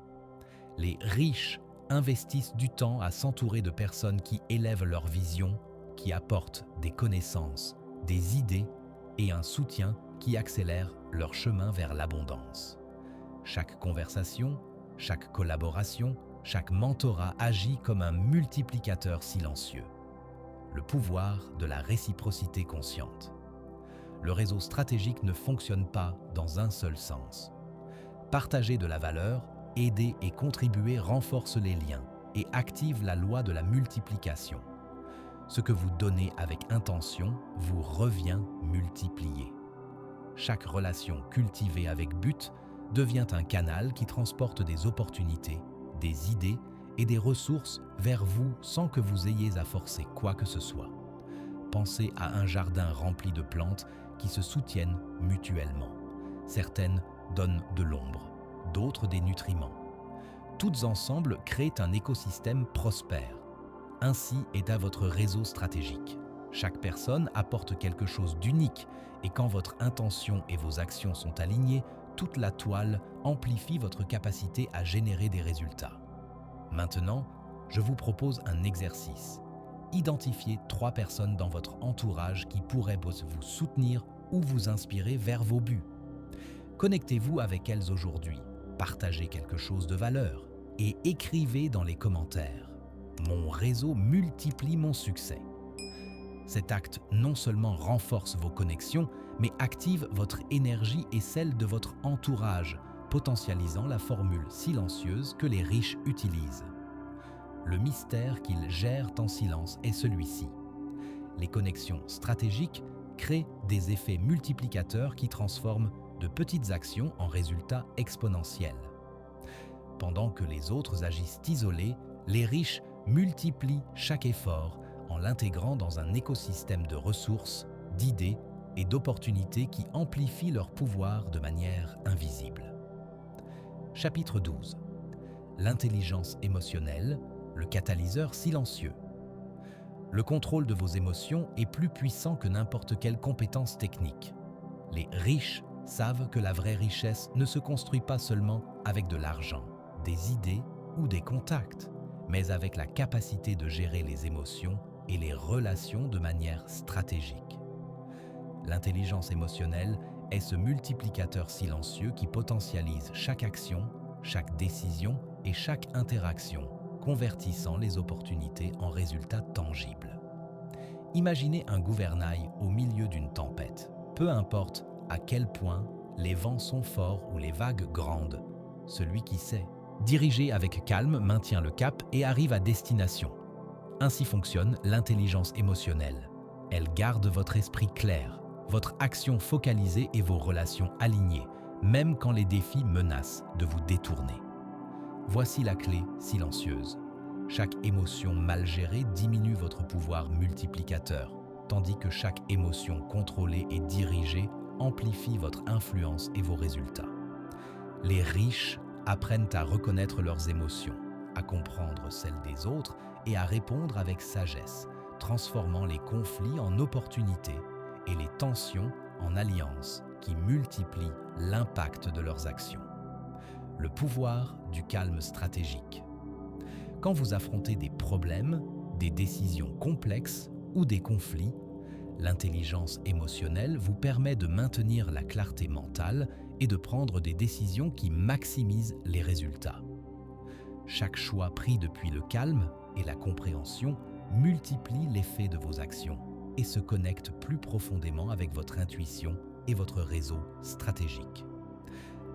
[SPEAKER 1] Les riches investissent du temps à s'entourer de personnes qui élèvent leur vision, qui apportent des connaissances, des idées et un soutien qui accélère leur chemin vers l'abondance. Chaque conversation, chaque collaboration, chaque mentorat agit comme un multiplicateur silencieux. Le pouvoir de la réciprocité consciente. Le réseau stratégique ne fonctionne pas dans un seul sens. Partager de la valeur, aider et contribuer renforce les liens et active la loi de la multiplication. Ce que vous donnez avec intention vous revient multiplié. Chaque relation cultivée avec but devient un canal qui transporte des opportunités, des idées et des ressources vers vous sans que vous ayez à forcer quoi que ce soit. Pensez à un jardin rempli de plantes qui se soutiennent mutuellement. Certaines donnent de l'ombre, d'autres des nutriments. Toutes ensemble créent un écosystème prospère. Ainsi est à votre réseau stratégique. Chaque personne apporte quelque chose d'unique et quand votre intention et vos actions sont alignées, toute la toile amplifie votre capacité à générer des résultats. Maintenant, je vous propose un exercice. Identifiez 3 personnes dans votre entourage qui pourraient vous soutenir ou vous inspirer vers vos buts. Connectez-vous avec elles aujourd'hui, partagez quelque chose de valeur et écrivez dans les commentaires « Mon réseau multiplie mon succès ». Cet acte non seulement renforce vos connexions, mais active votre énergie et celle de votre entourage, potentialisant la formule silencieuse que les riches utilisent. Le mystère qu'ils gèrent en silence est celui-ci. Les connexions stratégiques créent des effets multiplicateurs qui transforment de petites actions en résultats exponentiels. Pendant que les autres agissent isolés, les riches multiplient chaque effort en l'intégrant dans un écosystème de ressources, d'idées et d'opportunités qui amplifient leur pouvoir de manière invisible. Chapitre 12. L'intelligence émotionnelle, le catalyseur silencieux. Le contrôle de vos émotions est plus puissant que n'importe quelle compétence technique. Les riches savent que la vraie richesse ne se construit pas seulement avec de l'argent, des idées ou des contacts, mais avec la capacité de gérer les émotions et les relations de manière stratégique. L'intelligence émotionnelle est ce multiplicateur silencieux qui potentialise chaque action, chaque décision et chaque interaction, convertissant les opportunités en résultats tangibles. Imaginez un gouvernail au milieu d'une tempête. Peu importe à quel point les vents sont forts ou les vagues grandes, celui qui sait, dirigé avec calme, maintient le cap et arrive à destination. Ainsi fonctionne l'intelligence émotionnelle. Elle garde votre esprit clair, votre action focalisée et vos relations alignées, même quand les défis menacent de vous détourner. Voici la clé silencieuse. Chaque émotion mal gérée diminue votre pouvoir multiplicateur, tandis que chaque émotion contrôlée et dirigée amplifie votre influence et vos résultats. Les riches apprennent à reconnaître leurs émotions, à comprendre celles des autres et à répondre avec sagesse, transformant les conflits en opportunités et les tensions en alliances qui multiplient l'impact de leurs actions. Le pouvoir du calme stratégique. Quand vous affrontez des problèmes, des décisions complexes ou des conflits, l'intelligence émotionnelle vous permet de maintenir la clarté mentale et de prendre des décisions qui maximisent les résultats. Chaque choix pris depuis le calme et la compréhension multiplie l'effet de vos actions et se connecte plus profondément avec votre intuition et votre réseau stratégique.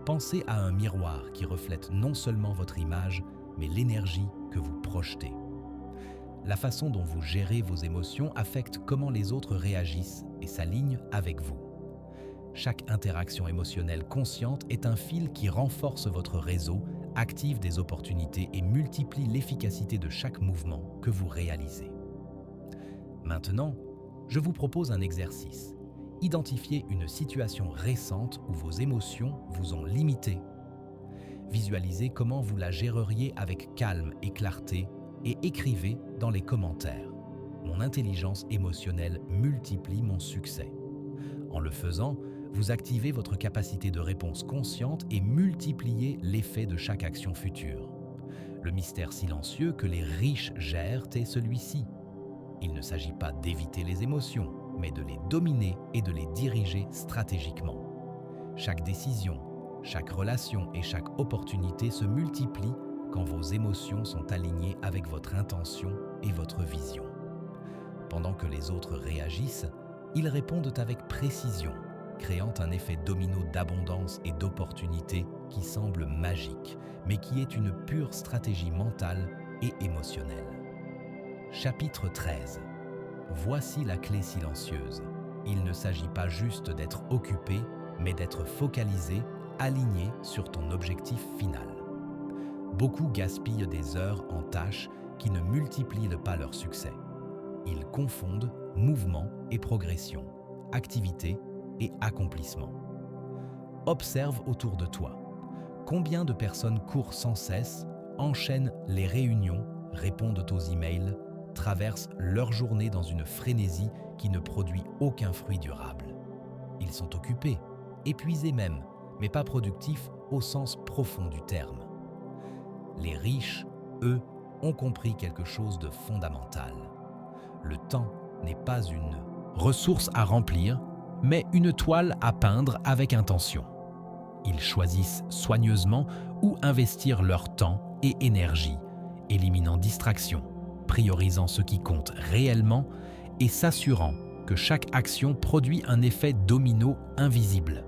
[SPEAKER 1] Pensez à un miroir qui reflète non seulement votre image, mais l'énergie que vous projetez. La façon dont vous gérez vos émotions affecte comment les autres réagissent et s'alignent avec vous. Chaque interaction émotionnelle consciente est un fil qui renforce votre réseau, active des opportunités et multiplie l'efficacité de chaque mouvement que vous réalisez. Maintenant, je vous propose un exercice. Identifiez une situation récente où vos émotions vous ont limité. Visualisez comment vous la géreriez avec calme et clarté et écrivez dans les commentaires « Mon intelligence émotionnelle multiplie mon succès ». En le faisant, vous activez votre capacité de réponse consciente et multipliez l'effet de chaque action future. Le mystère silencieux que les riches gèrent est celui-ci. Il ne s'agit pas d'éviter les émotions, mais de les dominer et de les diriger stratégiquement. Chaque décision, chaque relation et chaque opportunité se multiplient quand vos émotions sont alignées avec votre intention et votre vision. Pendant que les autres réagissent, ils répondent avec précision, créant un effet domino d'abondance et d'opportunités qui semble magique, mais qui est une pure stratégie mentale et émotionnelle. Chapitre 13. Voici la clé silencieuse. Il ne s'agit pas juste d'être occupé, mais d'être focalisé, aligné sur ton objectif final. Beaucoup gaspillent des heures en tâches qui ne multiplient pas leur succès. Ils confondent mouvement et progression, activité et accomplissement. Observe autour de toi. Combien de personnes courent sans cesse, enchaînent les réunions, répondent aux emails, traversent leur journée dans une frénésie qui ne produit aucun fruit durable. Ils sont occupés, épuisés même, mais pas productifs au sens profond du terme. Les riches, eux, ont compris quelque chose de fondamental. Le temps n'est pas une ressource à remplir, mais une toile à peindre avec intention. Ils choisissent soigneusement où investir leur temps et énergie, éliminant distractions, priorisant ce qui compte réellement et s'assurant que chaque action produit un effet domino invisible.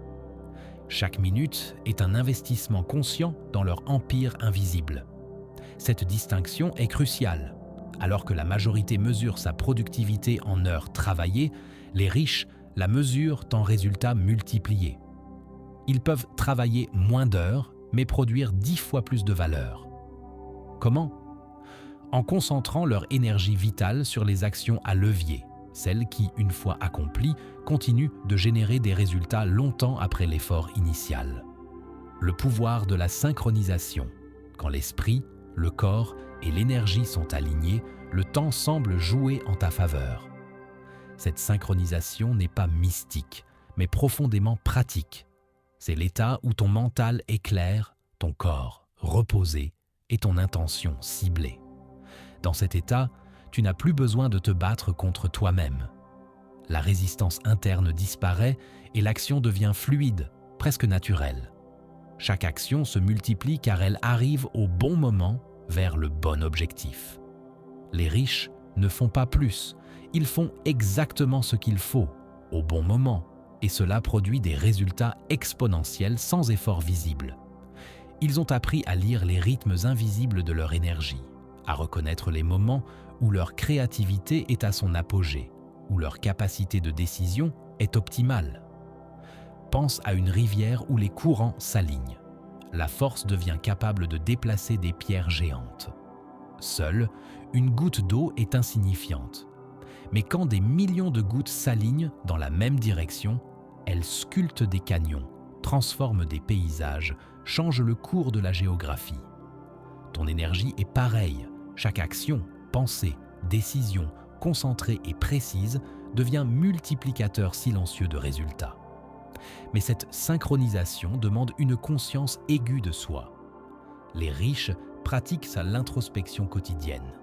[SPEAKER 1] Chaque minute est un investissement conscient dans leur empire invisible. Cette distinction est cruciale. Alors que la majorité mesure sa productivité en heures travaillées, les riches la mesurent en résultats multipliés. Ils peuvent travailler moins d'heures, mais produire 10 fois plus de valeur. Comment ? En concentrant leur énergie vitale sur les actions à levier, celles qui, une fois accomplies, continuent de générer des résultats longtemps après l'effort initial. Le pouvoir de la synchronisation. Quand l'esprit, le corps et l'énergie sont alignés, le temps semble jouer en ta faveur. Cette synchronisation n'est pas mystique, mais profondément pratique. C'est l'état où ton mental est clair, ton corps reposé et ton intention ciblée. Dans cet état, tu n'as plus besoin de te battre contre toi-même. La résistance interne disparaît et l'action devient fluide, presque naturelle. Chaque action se multiplie car elle arrive au bon moment vers le bon objectif. Les riches ne font pas plus, ils font exactement ce qu'il faut, au bon moment, et cela produit des résultats exponentiels sans effort visible. Ils ont appris à lire les rythmes invisibles de leur énergie, à reconnaître les moments où leur créativité est à son apogée, où leur capacité de décision est optimale. Pense à une rivière où les courants s'alignent. La force devient capable de déplacer des pierres géantes. Seule, une goutte d'eau est insignifiante. Mais quand des millions de gouttes s'alignent dans la même direction, elles sculptent des canyons, transforment des paysages, changent le cours de la géographie. Ton énergie est pareille. Chaque action, pensée, décision, concentrée et précise devient multiplicateur silencieux de résultats. Mais cette synchronisation demande une conscience aiguë de soi. Les riches pratiquent l'introspection quotidienne.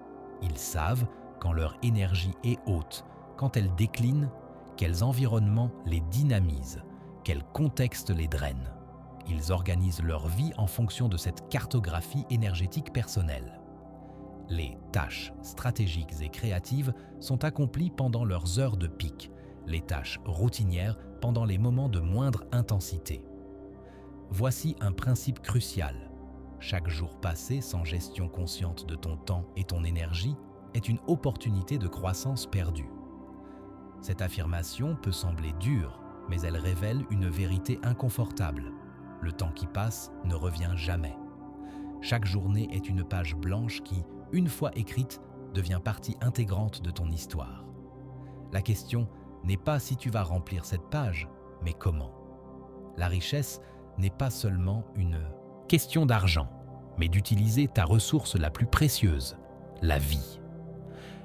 [SPEAKER 1] Ils savent quand leur énergie est haute, quand elle décline, quels environnements les dynamisent, quels contextes les drainent. Ils organisent leur vie en fonction de cette cartographie énergétique personnelle. Les tâches stratégiques et créatives sont accomplies pendant leurs heures de pic, les tâches routinières pendant les moments de moindre intensité. Voici un principe crucial. Chaque jour passé sans gestion consciente de ton temps et ton énergie est une opportunité de croissance perdue. Cette affirmation peut sembler dure, mais elle révèle une vérité inconfortable. Le temps qui passe ne revient jamais. Chaque journée est une page blanche qui, une fois écrite, devient partie intégrante de ton histoire. La question n'est pas si tu vas remplir cette page, mais comment. La richesse n'est pas seulement une question d'argent, mais d'utiliser ta ressource la plus précieuse, la vie.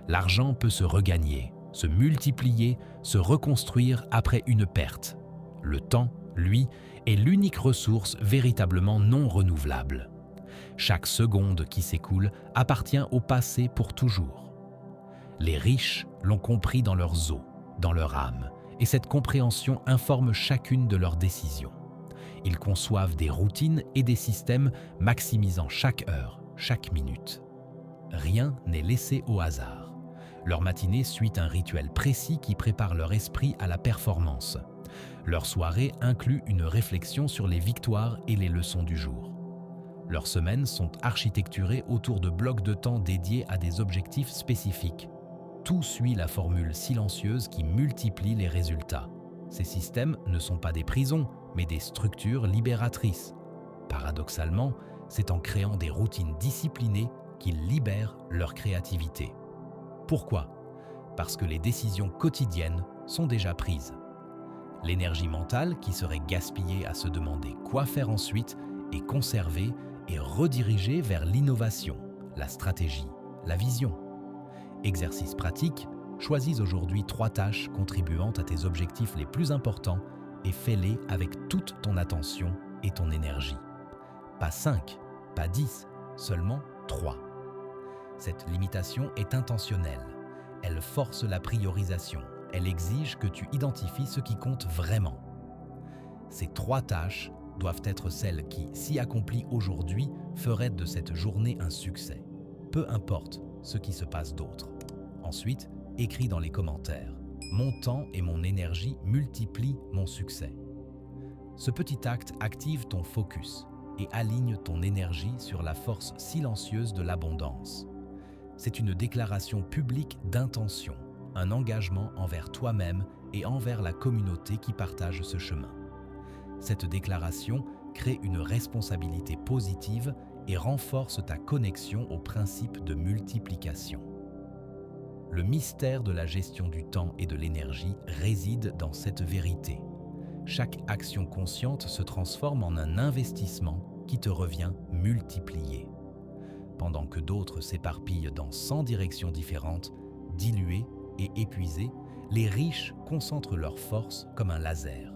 [SPEAKER 1] L'argent peut se regagner, se multiplier, se reconstruire après une perte. Le temps, lui, est l'unique ressource véritablement non renouvelable. Chaque seconde qui s'écoule appartient au passé pour toujours. Les riches l'ont compris dans leurs os, dans leur âme, et cette compréhension informe chacune de leurs décisions. Ils conçoivent des routines et des systèmes maximisant chaque heure, chaque minute. Rien n'est laissé au hasard. Leur matinée suit un rituel précis qui prépare leur esprit à la performance. Leur soirée inclut une réflexion sur les victoires et les leçons du jour. Leurs semaines sont architecturées autour de blocs de temps dédiés à des objectifs spécifiques. Tout suit la formule silencieuse qui multiplie les résultats. Ces systèmes ne sont pas des prisons, mais des structures libératrices. Paradoxalement, c'est en créant des routines disciplinées qu'ils libèrent leur créativité. Pourquoi ? Parce que les décisions quotidiennes sont déjà prises. L'énergie mentale qui serait gaspillée à se demander quoi faire ensuite est conservée et redirigée vers l'innovation, la stratégie, la vision. Exercice pratique, choisis aujourd'hui 3 tâches contribuant à tes objectifs les plus importants et fais-les avec toute ton attention et ton énergie. Pas 5, pas 10, seulement 3. Cette limitation est intentionnelle, Elle force la priorisation. Elle exige que tu identifies ce qui compte vraiment. Ces 3 tâches doivent être celles qui, si accomplies aujourd'hui, feraient de cette journée un succès. Peu importe ce qui se passe d'autre. Ensuite, écris dans les commentaires. Mon temps et mon énergie multiplient mon succès. Ce petit acte active ton focus et aligne ton énergie sur la force silencieuse de l'abondance. C'est une déclaration publique d'intention, un engagement envers toi-même et envers la communauté qui partage ce chemin. Cette déclaration crée une responsabilité positive et renforce ta connexion au principe de multiplication. Le mystère de la gestion du temps et de l'énergie réside dans cette vérité. Chaque action consciente se transforme en un investissement qui te revient multiplié. Pendant que d'autres s'éparpillent dans 100 directions différentes, diluées et épuisées, les riches concentrent leurs forces comme un laser.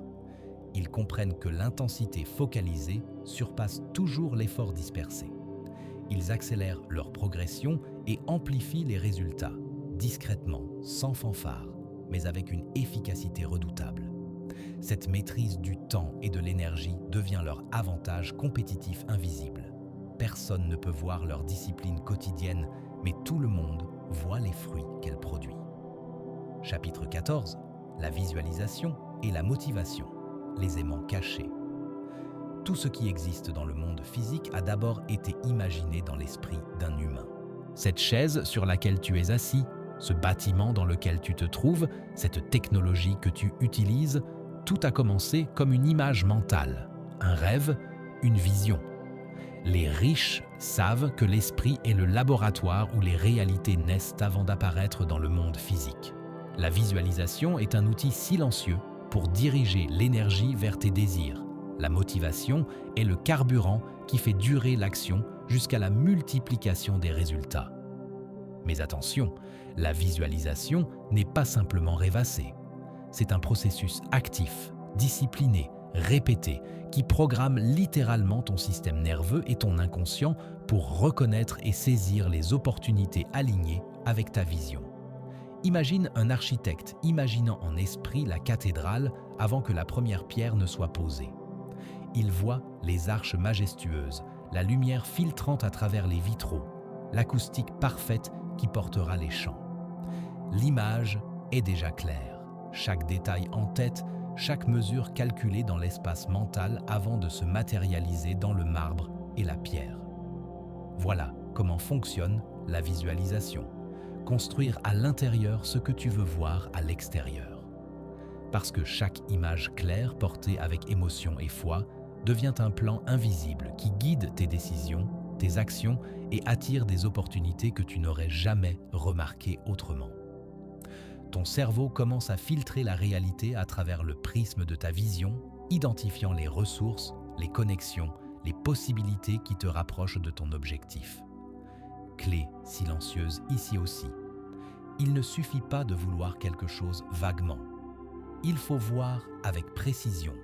[SPEAKER 1] Ils comprennent que l'intensité focalisée surpasse toujours l'effort dispersé. Ils accélèrent leur progression et amplifient les résultats, discrètement, sans fanfare, mais avec une efficacité redoutable. Cette maîtrise du temps et de l'énergie devient leur avantage compétitif invisible. Personne ne peut voir leur discipline quotidienne, mais tout le monde voit les fruits qu'elle produit. Chapitre 14. La visualisation et la motivation, les aimants cachés. Tout ce qui existe dans le monde physique a d'abord été imaginé dans l'esprit d'un humain. Cette chaise sur laquelle tu es assis, ce bâtiment dans lequel tu te trouves, cette technologie que tu utilises, tout a commencé comme une image mentale, un rêve, une vision. Les riches savent que l'esprit est le laboratoire où les réalités naissent avant d'apparaître dans le monde physique. La visualisation est un outil silencieux pour diriger l'énergie vers tes désirs. La motivation est le carburant qui fait durer l'action jusqu'à la multiplication des résultats. Mais attention, la visualisation n'est pas simplement rêvasser. C'est un processus actif, discipliné, répété, qui programme littéralement ton système nerveux et ton inconscient pour reconnaître et saisir les opportunités alignées avec ta vision. Imagine un architecte imaginant en esprit la cathédrale avant que la première pierre ne soit posée. Il voit les arches majestueuses, la lumière filtrante à travers les vitraux, l'acoustique parfaite qui portera les chants. L'image est déjà claire, chaque détail en tête, chaque mesure calculée dans l'espace mental avant de se matérialiser dans le marbre et la pierre. Voilà comment fonctionne la visualisation. Construire à l'intérieur ce que tu veux voir à l'extérieur. Parce que chaque image claire portée avec émotion et foi devient un plan invisible qui guide tes décisions, tes actions et attire des opportunités que tu n'aurais jamais remarquées autrement. Ton cerveau commence à filtrer la réalité à travers le prisme de ta vision, identifiant les ressources, les connexions, les possibilités qui te rapprochent de ton objectif. Clé silencieuse ici aussi. Il ne suffit pas de vouloir quelque chose vaguement. Il faut voir avec précision,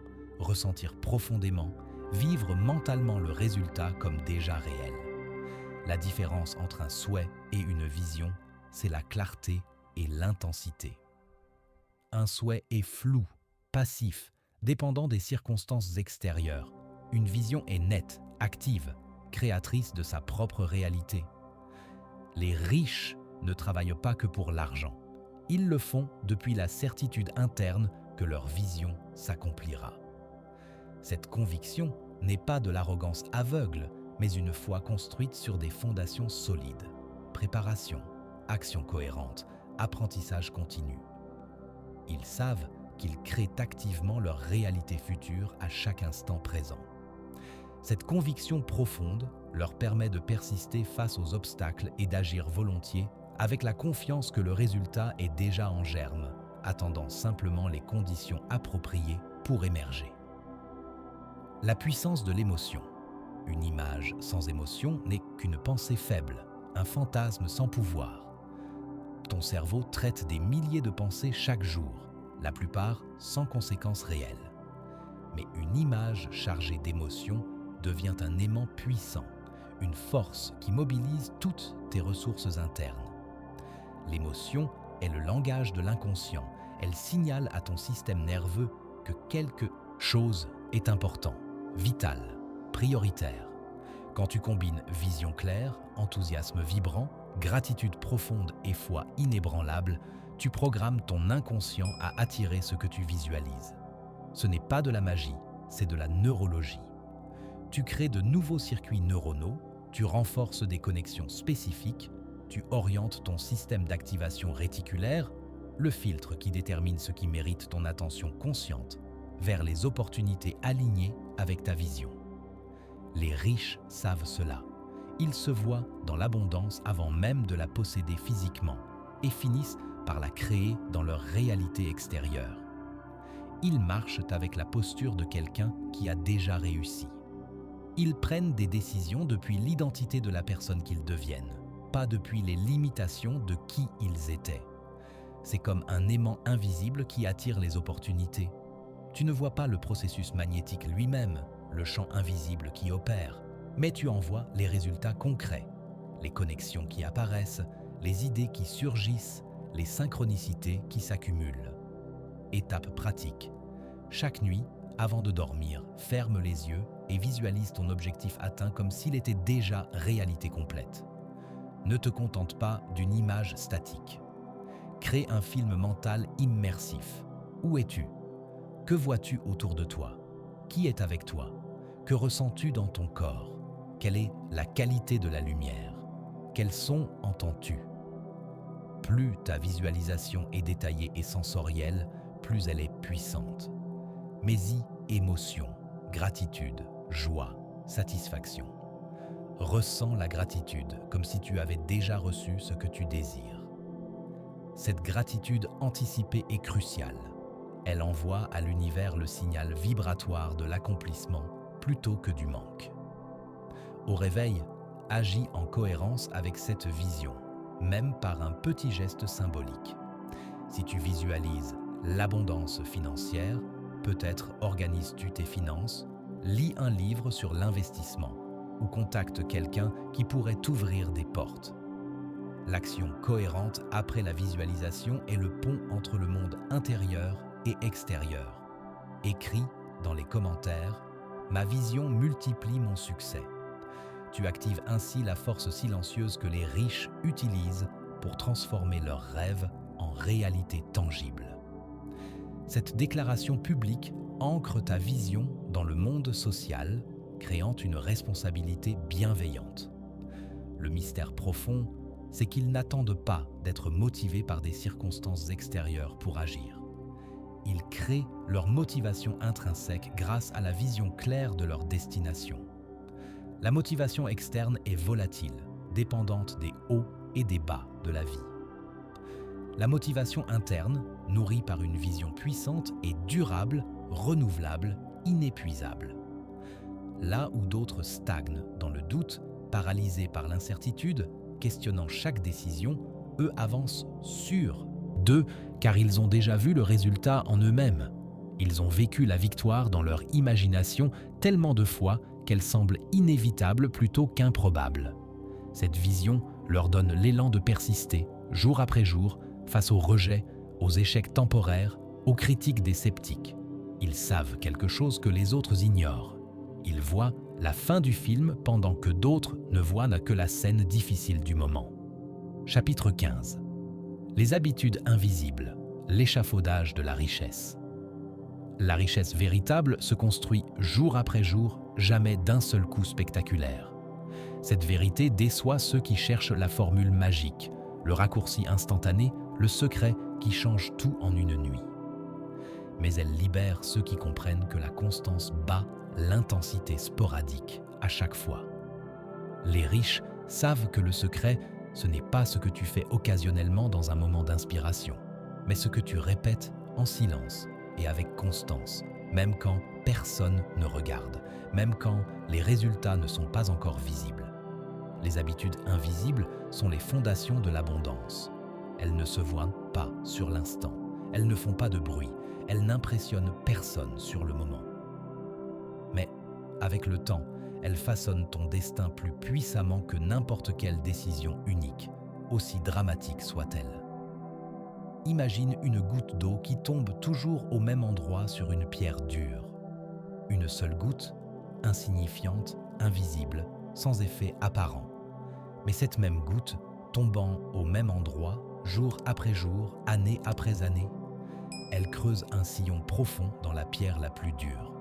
[SPEAKER 1] ressentir profondément, vivre mentalement le résultat comme déjà réel. La différence entre un souhait et une vision, c'est la clarté et l'intensité. Un souhait est flou, passif, dépendant des circonstances extérieures. Une vision est nette, active, créatrice de sa propre réalité. Les riches ne travaillent pas que pour l'argent. Ils le font depuis la certitude interne que leur vision s'accomplira. Cette conviction n'est pas de l'arrogance aveugle, mais une foi construite sur des fondations solides. Préparation, action cohérente, apprentissage continu. Ils savent qu'ils créent activement leur réalité future à chaque instant présent. Cette conviction profonde leur permet de persister face aux obstacles et d'agir volontiers avec la confiance que le résultat est déjà en germe, attendant simplement les conditions appropriées pour émerger. La puissance de l'émotion. Une image sans émotion n'est qu'une pensée faible, un fantasme sans pouvoir. Ton cerveau traite des milliers de pensées chaque jour, la plupart sans conséquences réelles. Mais une image chargée d'émotions devient un aimant puissant, une force qui mobilise toutes tes ressources internes. L'émotion est le langage de l'inconscient. Elle signale à ton système nerveux que quelque chose est important, vital, prioritaire. Quand tu combines vision claire, enthousiasme vibrant, gratitude profonde et foi inébranlable, tu programmes ton inconscient à attirer ce que tu visualises. Ce n'est pas de la magie, c'est de la neurologie. Tu crées de nouveaux circuits neuronaux, tu renforces des connexions spécifiques, tu orientes ton système d'activation réticulaire, le filtre qui détermine ce qui mérite ton attention consciente, vers les opportunités alignées avec ta vision. Les riches savent cela. Ils se voient dans l'abondance avant même de la posséder physiquement et finissent par la créer dans leur réalité extérieure. Ils marchent avec la posture de quelqu'un qui a déjà réussi. Ils prennent des décisions depuis l'identité de la personne qu'ils deviennent, pas depuis les limitations de qui ils étaient. C'est comme un aimant invisible qui attire les opportunités. Tu ne vois pas le processus magnétique lui-même, le champ invisible qui opère, mais tu en vois les résultats concrets, les connexions qui apparaissent, les idées qui surgissent, les synchronicités qui s'accumulent. Étape pratique. Chaque nuit, avant de dormir, ferme les yeux et visualise ton objectif atteint comme s'il était déjà réalité complète. Ne te contente pas d'une image statique. Crée un film mental immersif. Où es-tu? Que vois-tu autour de toi? Qui est avec toi? Que ressens-tu dans ton corps? Quelle est la qualité de la lumière? Quels sons entends-tu? Plus ta visualisation est détaillée et sensorielle, plus elle est puissante. Mets-y émotion, gratitude, joie, satisfaction. Ressens la gratitude comme si tu avais déjà reçu ce que tu désires. Cette gratitude anticipée est cruciale. Elle envoie à l'univers le signal vibratoire de l'accomplissement plutôt que du manque. Au réveil, agis en cohérence avec cette vision, même par un petit geste symbolique. Si tu visualises l'abondance financière, peut-être organises-tu tes finances, lis un livre sur l'investissement ou contacte quelqu'un qui pourrait t'ouvrir des portes. L'action cohérente après la visualisation est le pont entre le monde intérieur et extérieur. Écris dans les commentaires « Ma vision multiplie mon succès ». Tu actives ainsi la force silencieuse que les riches utilisent pour transformer leurs rêves en réalité tangible. Cette déclaration publique ancre ta vision dans le monde social, créant une responsabilité bienveillante. Le mystère profond, c'est qu'ils n'attendent pas d'être motivés par des circonstances extérieures pour agir. Ils créent leur motivation intrinsèque grâce à la vision claire de leur destination. La motivation externe est volatile, dépendante des hauts et des bas de la vie. La motivation interne, nourrie par une vision puissante, est durable, renouvelable, inépuisable. Là où d'autres stagnent dans le doute, paralysés par l'incertitude, questionnant chaque décision, eux avancent sûrs d'eux car ils ont déjà vu le résultat en eux-mêmes. Ils ont vécu la victoire dans leur imagination tellement de fois qu'elle semble inévitable plutôt qu'improbable. Cette vision leur donne l'élan de persister, jour après jour, face aux rejets, aux échecs temporaires, aux critiques des sceptiques. Ils savent quelque chose que les autres ignorent. Ils voient la fin du film pendant que d'autres ne voient que la scène difficile du moment. Chapitre 15. Les habitudes invisibles, l'échafaudage de la richesse. La richesse véritable se construit jour après jour, jamais d'un seul coup spectaculaire. Cette vérité déçoit ceux qui cherchent la formule magique, le raccourci instantané, le secret qui change tout en une nuit. Mais elle libère ceux qui comprennent que la constance bat l'intensité sporadique à chaque fois. Les riches savent que le secret, ce n'est pas ce que tu fais occasionnellement dans un moment d'inspiration, mais ce que tu répètes en silence et avec constance, même quand personne ne regarde, même quand les résultats ne sont pas encore visibles. Les habitudes invisibles sont les fondations de l'abondance. Elles ne se voient pas sur l'instant, elles ne font pas de bruit, elles n'impressionnent personne sur le moment. Mais avec le temps, elles façonnent ton destin plus puissamment que n'importe quelle décision unique, aussi dramatique soit-elle. Imagine une goutte d'eau qui tombe toujours au même endroit sur une pierre dure. Une seule goutte, insignifiante, invisible, sans effet apparent. Mais cette même goutte, tombant au même endroit, jour après jour, année après année, elle creuse un sillon profond dans la pierre la plus dure.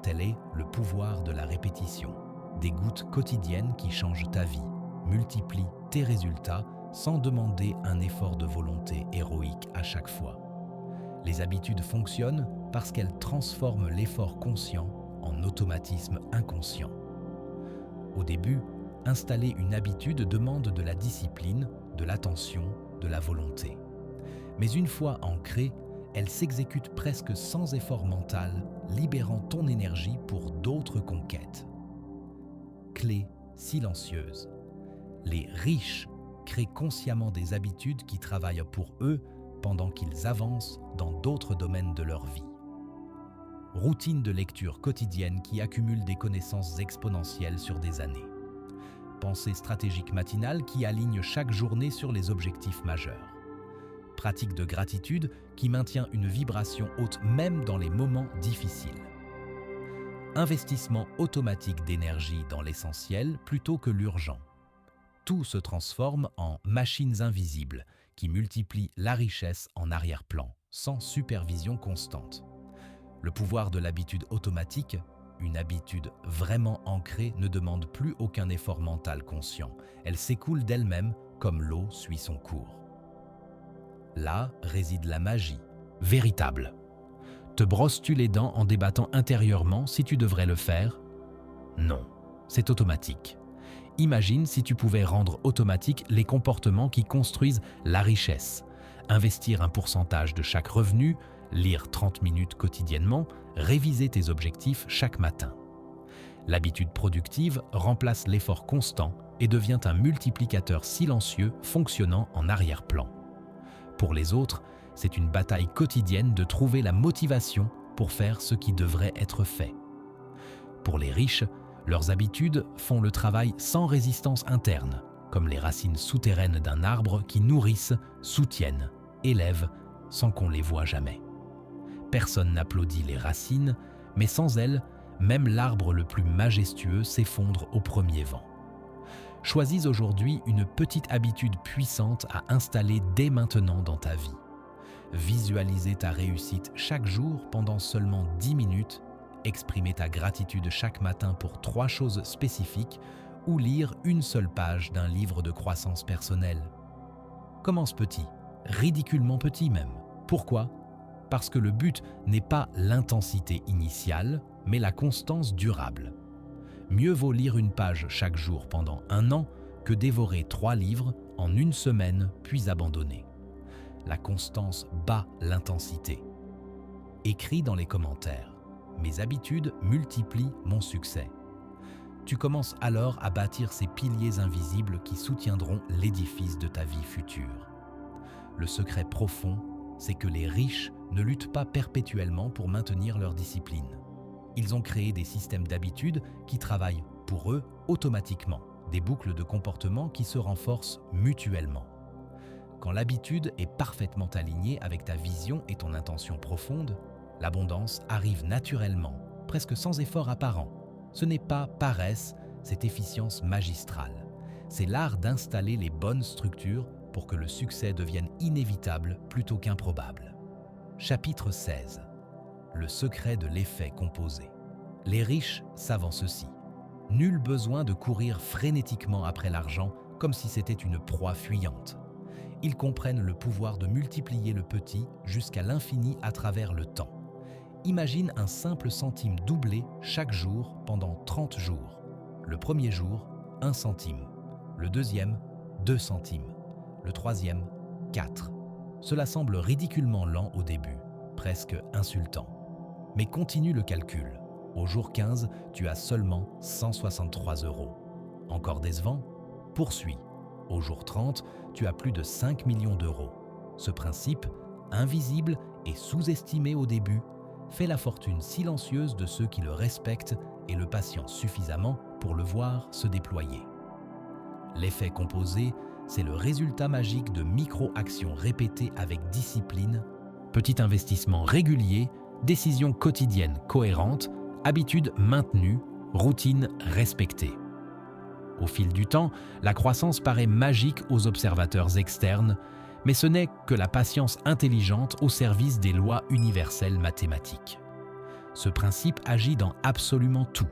[SPEAKER 1] Tel est le pouvoir de la répétition. Des gouttes quotidiennes qui changent ta vie, multiplient tes résultats sans demander un effort de volonté héroïque à chaque fois. Les habitudes fonctionnent parce qu'elles transforment l'effort conscient en automatisme inconscient. Au début, installer une habitude demande de la discipline, de l'attention, de la volonté. Mais une fois ancrée, elle s'exécute presque sans effort mental, libérant ton énergie pour d'autres conquêtes. Clé silencieuse. Les riches créent consciemment des habitudes qui travaillent pour eux pendant qu'ils avancent dans d'autres domaines de leur vie. Routine de lecture quotidienne qui accumule des connaissances exponentielles sur des années. Pensée stratégique matinale qui aligne chaque journée sur les objectifs majeurs. Pratique de gratitude qui maintient une vibration haute même dans les moments difficiles. Investissement automatique d'énergie dans l'essentiel plutôt que l'urgent. Tout se transforme en machines invisibles qui multiplient la richesse en arrière-plan, sans supervision constante. Le pouvoir de l'habitude automatique, une habitude vraiment ancrée, ne demande plus aucun effort mental conscient. Elle s'écoule d'elle-même comme l'eau suit son cours. Là réside la magie, véritable. Te brosses-tu les dents en débattant intérieurement si tu devrais le faire? Non, c'est automatique. Imagine si tu pouvais rendre automatique les comportements qui construisent la richesse. Investir un pourcentage de chaque revenu, lire 30 minutes quotidiennement, réviser tes objectifs chaque matin. L'habitude productive remplace l'effort constant et devient un multiplicateur silencieux fonctionnant en arrière-plan. Pour les autres, c'est une bataille quotidienne de trouver la motivation pour faire ce qui devrait être fait. Pour les riches, leurs habitudes font le travail sans résistance interne, comme les racines souterraines d'un arbre qui nourrissent, soutiennent, élèvent, sans qu'on les voie jamais. Personne n'applaudit les racines, mais sans elles, même l'arbre le plus majestueux s'effondre au premier vent. Choisis aujourd'hui une petite habitude puissante à installer dès maintenant dans ta vie. Visualiser ta réussite chaque jour pendant seulement 10 minutes, exprimer ta gratitude chaque matin pour 3 choses spécifiques ou lire une seule page d'un livre de croissance personnelle. Commence petit, ridiculement petit même. Pourquoi ? Parce que le but n'est pas l'intensité initiale, mais la constance durable. Mieux vaut lire une page chaque jour pendant 1 an que dévorer 3 livres en 1 semaine puis abandonner. La constance bat l'intensité. Écris dans les commentaires. Mes habitudes multiplient mon succès. Tu commences alors à bâtir ces piliers invisibles qui soutiendront l'édifice de ta vie future. Le secret profond, c'est que les riches ne luttent pas perpétuellement pour maintenir leur discipline. Ils ont créé des systèmes d'habitudes qui travaillent pour eux automatiquement, des boucles de comportement qui se renforcent mutuellement. Quand l'habitude est parfaitement alignée avec ta vision et ton intention profonde, l'abondance arrive naturellement, presque sans effort apparent. Ce n'est pas paresse, c'est efficience magistrale. C'est l'art d'installer les bonnes structures pour que le succès devienne inévitable plutôt qu'improbable. Chapitre 16. Le secret de l'effet composé. Les riches savent en ceci. Nul besoin de courir frénétiquement après l'argent comme si c'était une proie fuyante. Ils comprennent le pouvoir de multiplier le petit jusqu'à l'infini à travers le temps. Imagine un simple centime doublé chaque jour pendant 30 jours. Le premier jour, 1 centime. Le deuxième, 2 centimes. Le troisième, 4. Cela semble ridiculement lent au début, presque insultant. Mais continue le calcul. Au jour 15, tu as seulement 163 €. Encore décevant ? Poursuis. Au jour 30, tu as plus de 5 millions d'euros. Ce principe, invisible et sous-estimé au début, fait la fortune silencieuse de ceux qui le respectent et le patientent suffisamment pour le voir se déployer. L'effet composé, c'est le résultat magique de micro-actions répétées avec discipline, petit investissement régulier, décisions quotidiennes cohérentes, habitudes maintenues, routines respectées. Au fil du temps, la croissance paraît magique aux observateurs externes, mais ce n'est que la patience intelligente au service des lois universelles mathématiques. Ce principe agit dans absolument tout.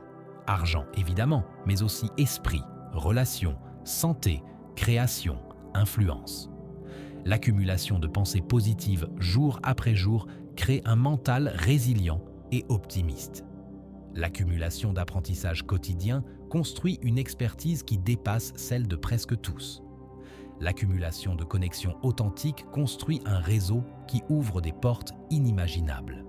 [SPEAKER 1] Argent, évidemment, mais aussi esprit, relations, santé, création, influence. L'accumulation de pensées positives jour après jour crée un mental résilient et optimiste. L'accumulation d'apprentissage quotidien construit une expertise qui dépasse celle de presque tous. L'accumulation de connexions authentiques construit un réseau qui ouvre des portes inimaginables.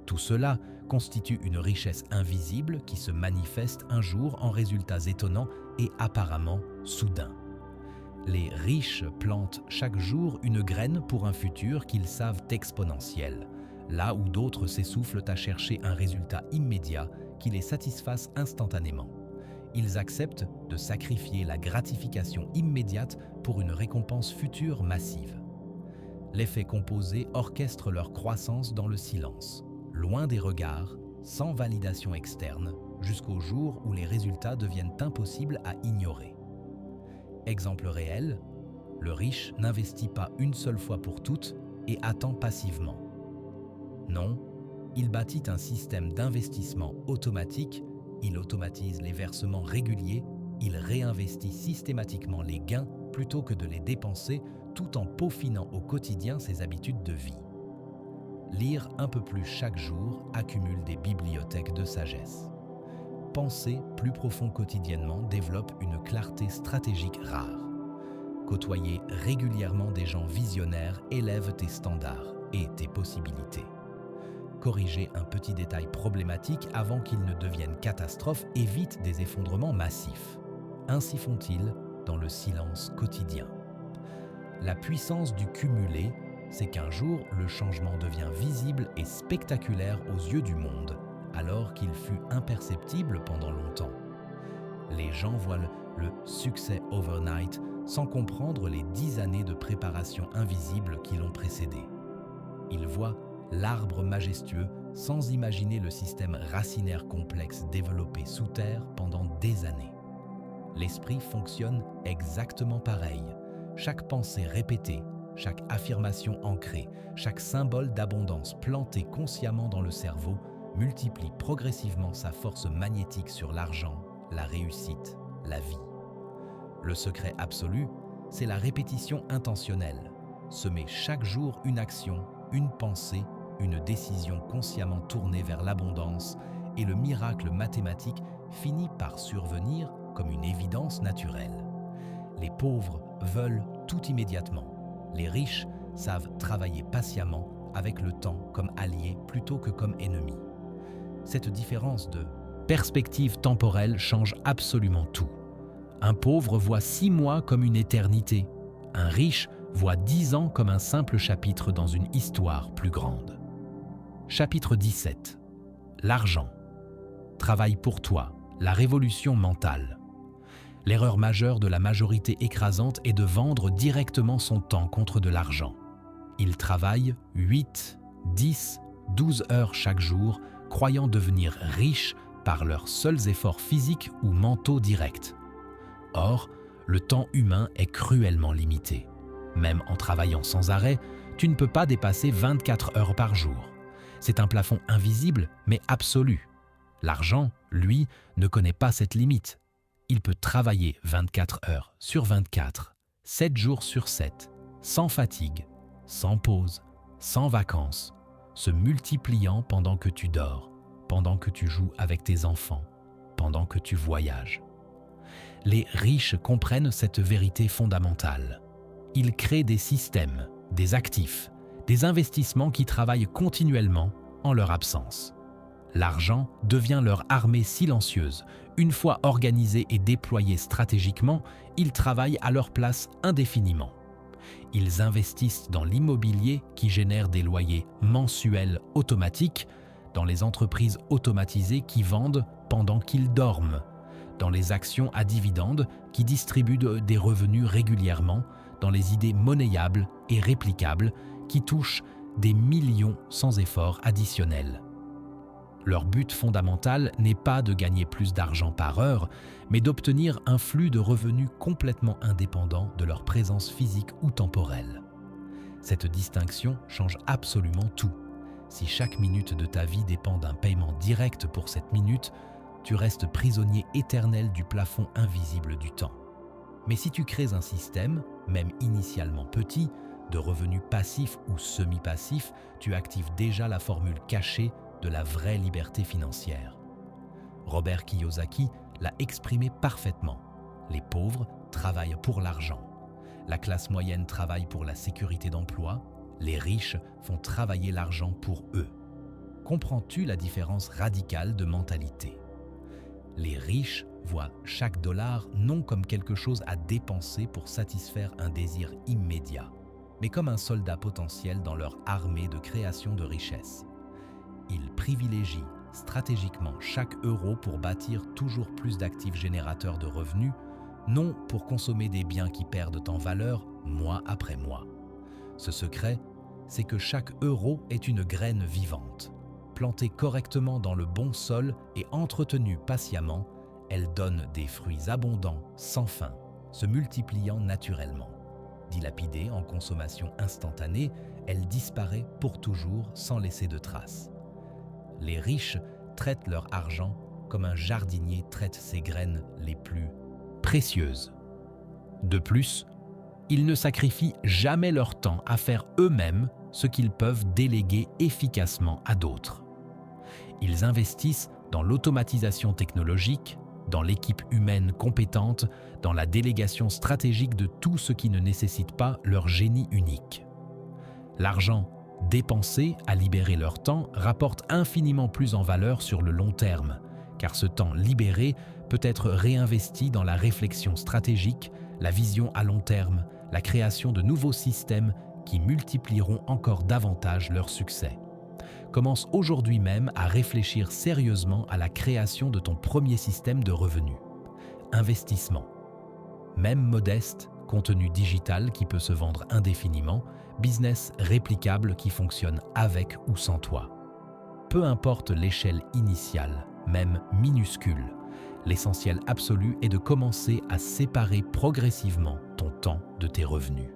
[SPEAKER 1] Tout cela constitue une richesse invisible qui se manifeste un jour en résultats étonnants et apparemment soudains. Les riches plantent chaque jour une graine pour un futur qu'ils savent exponentiel, là où d'autres s'essoufflent à chercher un résultat immédiat qui les satisfasse instantanément. Ils acceptent de sacrifier la gratification immédiate pour une récompense future massive. L'effet composé orchestre leur croissance dans le silence, loin des regards, sans validation externe, jusqu'au jour où les résultats deviennent impossibles à ignorer. Exemple réel, le riche n'investit pas une seule fois pour toutes et attend passivement. Non, il bâtit un système d'investissement automatique, il automatise les versements réguliers, il réinvestit systématiquement les gains plutôt que de les dépenser tout en peaufinant au quotidien ses habitudes de vie. Lire un peu plus chaque jour accumule des bibliothèques de sagesse. Penser plus profond quotidiennement développe une clarté stratégique rare. Côtoyer régulièrement des gens visionnaires élève tes standards et tes possibilités. Corriger un petit détail problématique avant qu'il ne devienne catastrophe évite des effondrements massifs. Ainsi font-ils dans le silence quotidien. La puissance du cumulé, c'est qu'un jour, le changement devient visible et spectaculaire aux yeux du monde, alors qu'il fut imperceptible pendant longtemps. Les gens voient le succès overnight sans comprendre les 10 années de préparation invisible qui l'ont précédé. Ils voient l'arbre majestueux sans imaginer le système racinaire complexe développé sous terre pendant des années. L'esprit fonctionne exactement pareil. Chaque pensée répétée, chaque affirmation ancrée, chaque symbole d'abondance planté consciemment dans le cerveau multiplie progressivement sa force magnétique sur l'argent, la réussite, la vie. Le secret absolu, c'est la répétition intentionnelle. Semer chaque jour une action, une pensée, une décision consciemment tournée vers l'abondance et le miracle mathématique finit par survenir comme une évidence naturelle. Les pauvres veulent tout immédiatement. Les riches savent travailler patiemment avec le temps comme allié plutôt que comme ennemi. Cette différence de perspective temporelle change absolument tout. Un pauvre voit 6 mois comme une éternité. Un riche voit 10 ans comme un simple chapitre dans une histoire plus grande. Chapitre 17. L'argent. Travaille pour toi. La révolution mentale. L'erreur majeure de la majorité écrasante est de vendre directement son temps contre de l'argent. Ils travaillent 8, 10, 12 heures chaque jour, croyant devenir riches par leurs seuls efforts physiques ou mentaux directs. Or, le temps humain est cruellement limité. Même en travaillant sans arrêt, tu ne peux pas dépasser 24 heures par jour. C'est un plafond invisible, mais absolu. L'argent, lui, ne connaît pas cette limite. Il peut travailler 24 heures sur 24, 7 jours sur 7, sans fatigue, sans pause, sans vacances, se multipliant pendant que tu dors, pendant que tu joues avec tes enfants, pendant que tu voyages. Les riches comprennent cette vérité fondamentale. Ils créent des systèmes, des actifs, des investissements qui travaillent continuellement en leur absence. L'argent devient leur armée silencieuse. Une fois organisée et déployée stratégiquement, ils travaillent à leur place indéfiniment. Ils investissent dans l'immobilier qui génère des loyers mensuels automatiques, dans les entreprises automatisées qui vendent pendant qu'ils dorment, dans les actions à dividendes qui distribuent des revenus régulièrement, dans les idées monnayables et réplicables qui touchent des millions sans effort additionnel. Leur but fondamental n'est pas de gagner plus d'argent par heure, mais d'obtenir un flux de revenus complètement indépendant de leur présence physique ou temporelle. Cette distinction change absolument tout. Si chaque minute de ta vie dépend d'un paiement direct pour cette minute, tu restes prisonnier éternel du plafond invisible du temps. Mais si tu crées un système, même initialement petit, de revenus passifs ou semi-passifs, tu actives déjà la formule cachée de la vraie liberté financière. Robert Kiyosaki l'a exprimé parfaitement. Les pauvres travaillent pour l'argent. La classe moyenne travaille pour la sécurité d'emploi. Les riches font travailler l'argent pour eux. Comprends-tu la différence radicale de mentalité? Les riches voient chaque dollar non comme quelque chose à dépenser pour satisfaire un désir immédiat, mais comme un soldat potentiel dans leur armée de création de richesse. Ils privilégient stratégiquement chaque euro pour bâtir toujours plus d'actifs générateurs de revenus, non pour consommer des biens qui perdent en valeur mois après mois. Ce secret, c'est que chaque euro est une graine vivante. Plantée correctement dans le bon sol et entretenue patiemment, elle donne des fruits abondants sans fin, se multipliant naturellement. Dilapidée en consommation instantanée, elle disparaît pour toujours sans laisser de traces. Les riches traitent leur argent comme un jardinier traite ses graines les plus précieuses. De plus, ils ne sacrifient jamais leur temps à faire eux-mêmes ce qu'ils peuvent déléguer efficacement à d'autres. Ils investissent dans l'automatisation technologique, dans l'équipe humaine compétente, dans la délégation stratégique de tout ce qui ne nécessite pas leur génie unique. L'argent dépensé à libérer leur temps rapporte infiniment plus en valeur sur le long terme, car ce temps libéré peut être réinvesti dans la réflexion stratégique, la vision à long terme, la création de nouveaux systèmes qui multiplieront encore davantage leur succès. Commence aujourd'hui même à réfléchir sérieusement à la création de ton premier système de revenus. Investissement. Même modeste, contenu digital qui peut se vendre indéfiniment, business réplicable qui fonctionne avec ou sans toi. Peu importe l'échelle initiale, même minuscule, l'essentiel absolu est de commencer à séparer progressivement ton temps de tes revenus.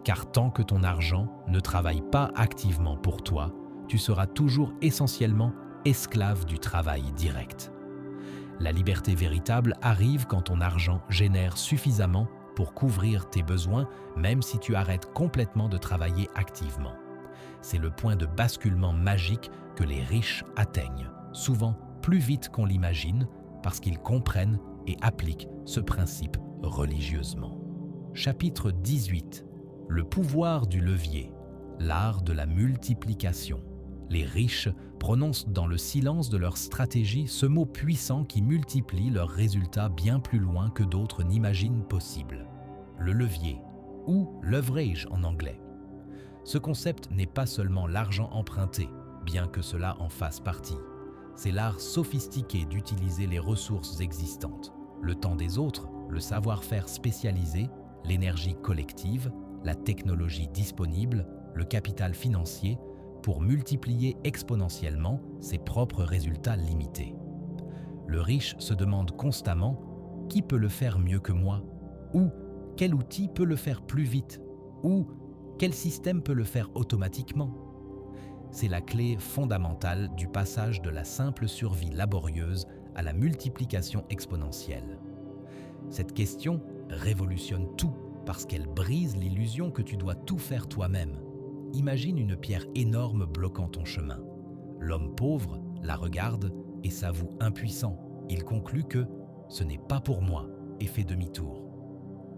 [SPEAKER 1] Car tant que ton argent ne travaille pas activement pour toi, tu seras toujours essentiellement esclave du travail direct. La liberté véritable arrive quand ton argent génère suffisamment pour couvrir tes besoins, même si tu arrêtes complètement de travailler activement. C'est le point de basculement magique que les riches atteignent, souvent plus vite qu'on l'imagine, parce qu'ils comprennent et appliquent ce principe religieusement. Chapitre 18. Le pouvoir du levier, l'art de la multiplication. Les riches prononcent dans le silence de leur stratégie ce mot puissant qui multiplie leurs résultats bien plus loin que d'autres n'imaginent possible. Le levier, ou leverage en anglais. Ce concept n'est pas seulement l'argent emprunté, bien que cela en fasse partie. C'est l'art sophistiqué d'utiliser les ressources existantes, le temps des autres, le savoir-faire spécialisé, l'énergie collective, la technologie disponible, le capital financier, pour multiplier exponentiellement ses propres résultats limités. Le riche se demande constamment « Qui peut le faire mieux que moi ?» ou « Quel outil peut le faire plus vite ?» ou « Quel système peut le faire automatiquement ?» C'est la clé fondamentale du passage de la simple survie laborieuse à la multiplication exponentielle. Cette question révolutionne tout parce qu'elle brise l'illusion que tu dois tout faire toi-même. Imagine une pierre énorme bloquant ton chemin. L'homme pauvre la regarde et s'avoue impuissant. Il conclut que « ce n'est pas pour moi » et fait demi-tour.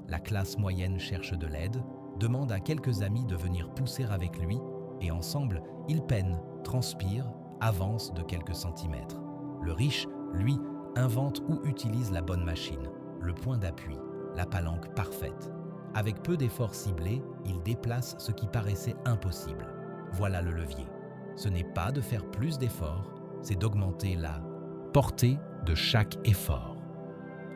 [SPEAKER 1] La classe moyenne cherche de l'aide, demande à quelques amis de venir pousser avec lui et ensemble, ils peinent, transpirent, avancent de quelques centimètres. Le riche, lui, invente ou utilise la bonne machine, le point d'appui, la palanque parfaite. Avec peu d'efforts ciblés, il déplace ce qui paraissait impossible. Voilà le levier. Ce n'est pas de faire plus d'efforts, c'est d'augmenter la portée de chaque effort.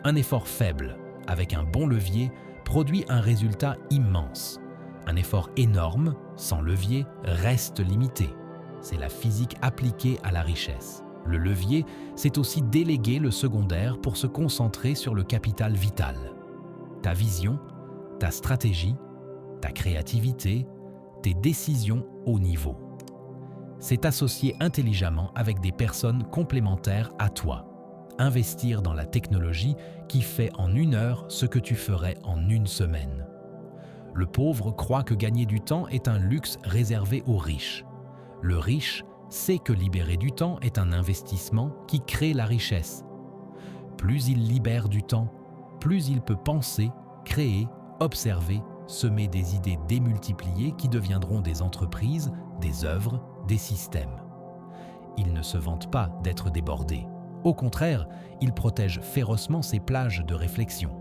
[SPEAKER 1] Un effort faible, avec un bon levier, produit un résultat immense. Un effort énorme, sans levier, reste limité. C'est la physique appliquée à la richesse. Le levier, c'est aussi déléguer le secondaire pour se concentrer sur le capital vital. Ta vision, ta stratégie, ta créativité, tes décisions haut niveau. C'est associer intelligemment avec des personnes complémentaires à toi. Investir dans la technologie qui fait en 1 heure ce que tu ferais en 1 semaine. Le pauvre croit que gagner du temps est un luxe réservé aux riches. Le riche sait que libérer du temps est un investissement qui crée la richesse. Plus il libère du temps, plus il peut penser, créer, observer, semer des idées démultipliées qui deviendront des entreprises, des œuvres, des systèmes. Il ne se vante pas d'être débordé. Au contraire, il protège férocement ses plages de réflexion.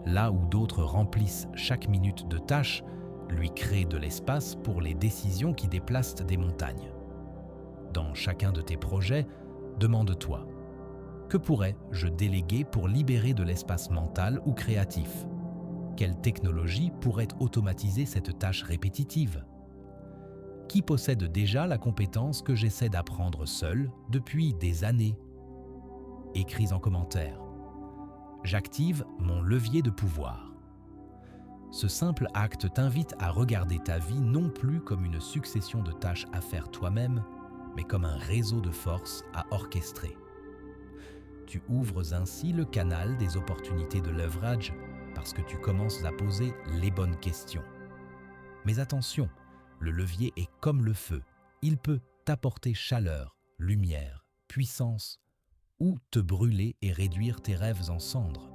[SPEAKER 1] Là où d'autres remplissent chaque minute de tâche, lui crée de l'espace pour les décisions qui déplacent des montagnes. Dans chacun de tes projets, demande-toi: que pourrais-je déléguer pour libérer de l'espace mental ou créatif? Quelle technologie pourrait automatiser cette tâche répétitive? Qui possède déjà la compétence que j'essaie d'apprendre seul depuis des années? Écris en commentaire. J'active mon levier de pouvoir. Ce simple acte t'invite à regarder ta vie non plus comme une succession de tâches à faire toi-même, mais comme un réseau de forces à orchestrer. Tu ouvres ainsi le canal des opportunités de leverage parce que tu commences à poser les bonnes questions. Mais attention, le levier est comme le feu. Il peut t'apporter chaleur, lumière, puissance, ou te brûler et réduire tes rêves en cendres.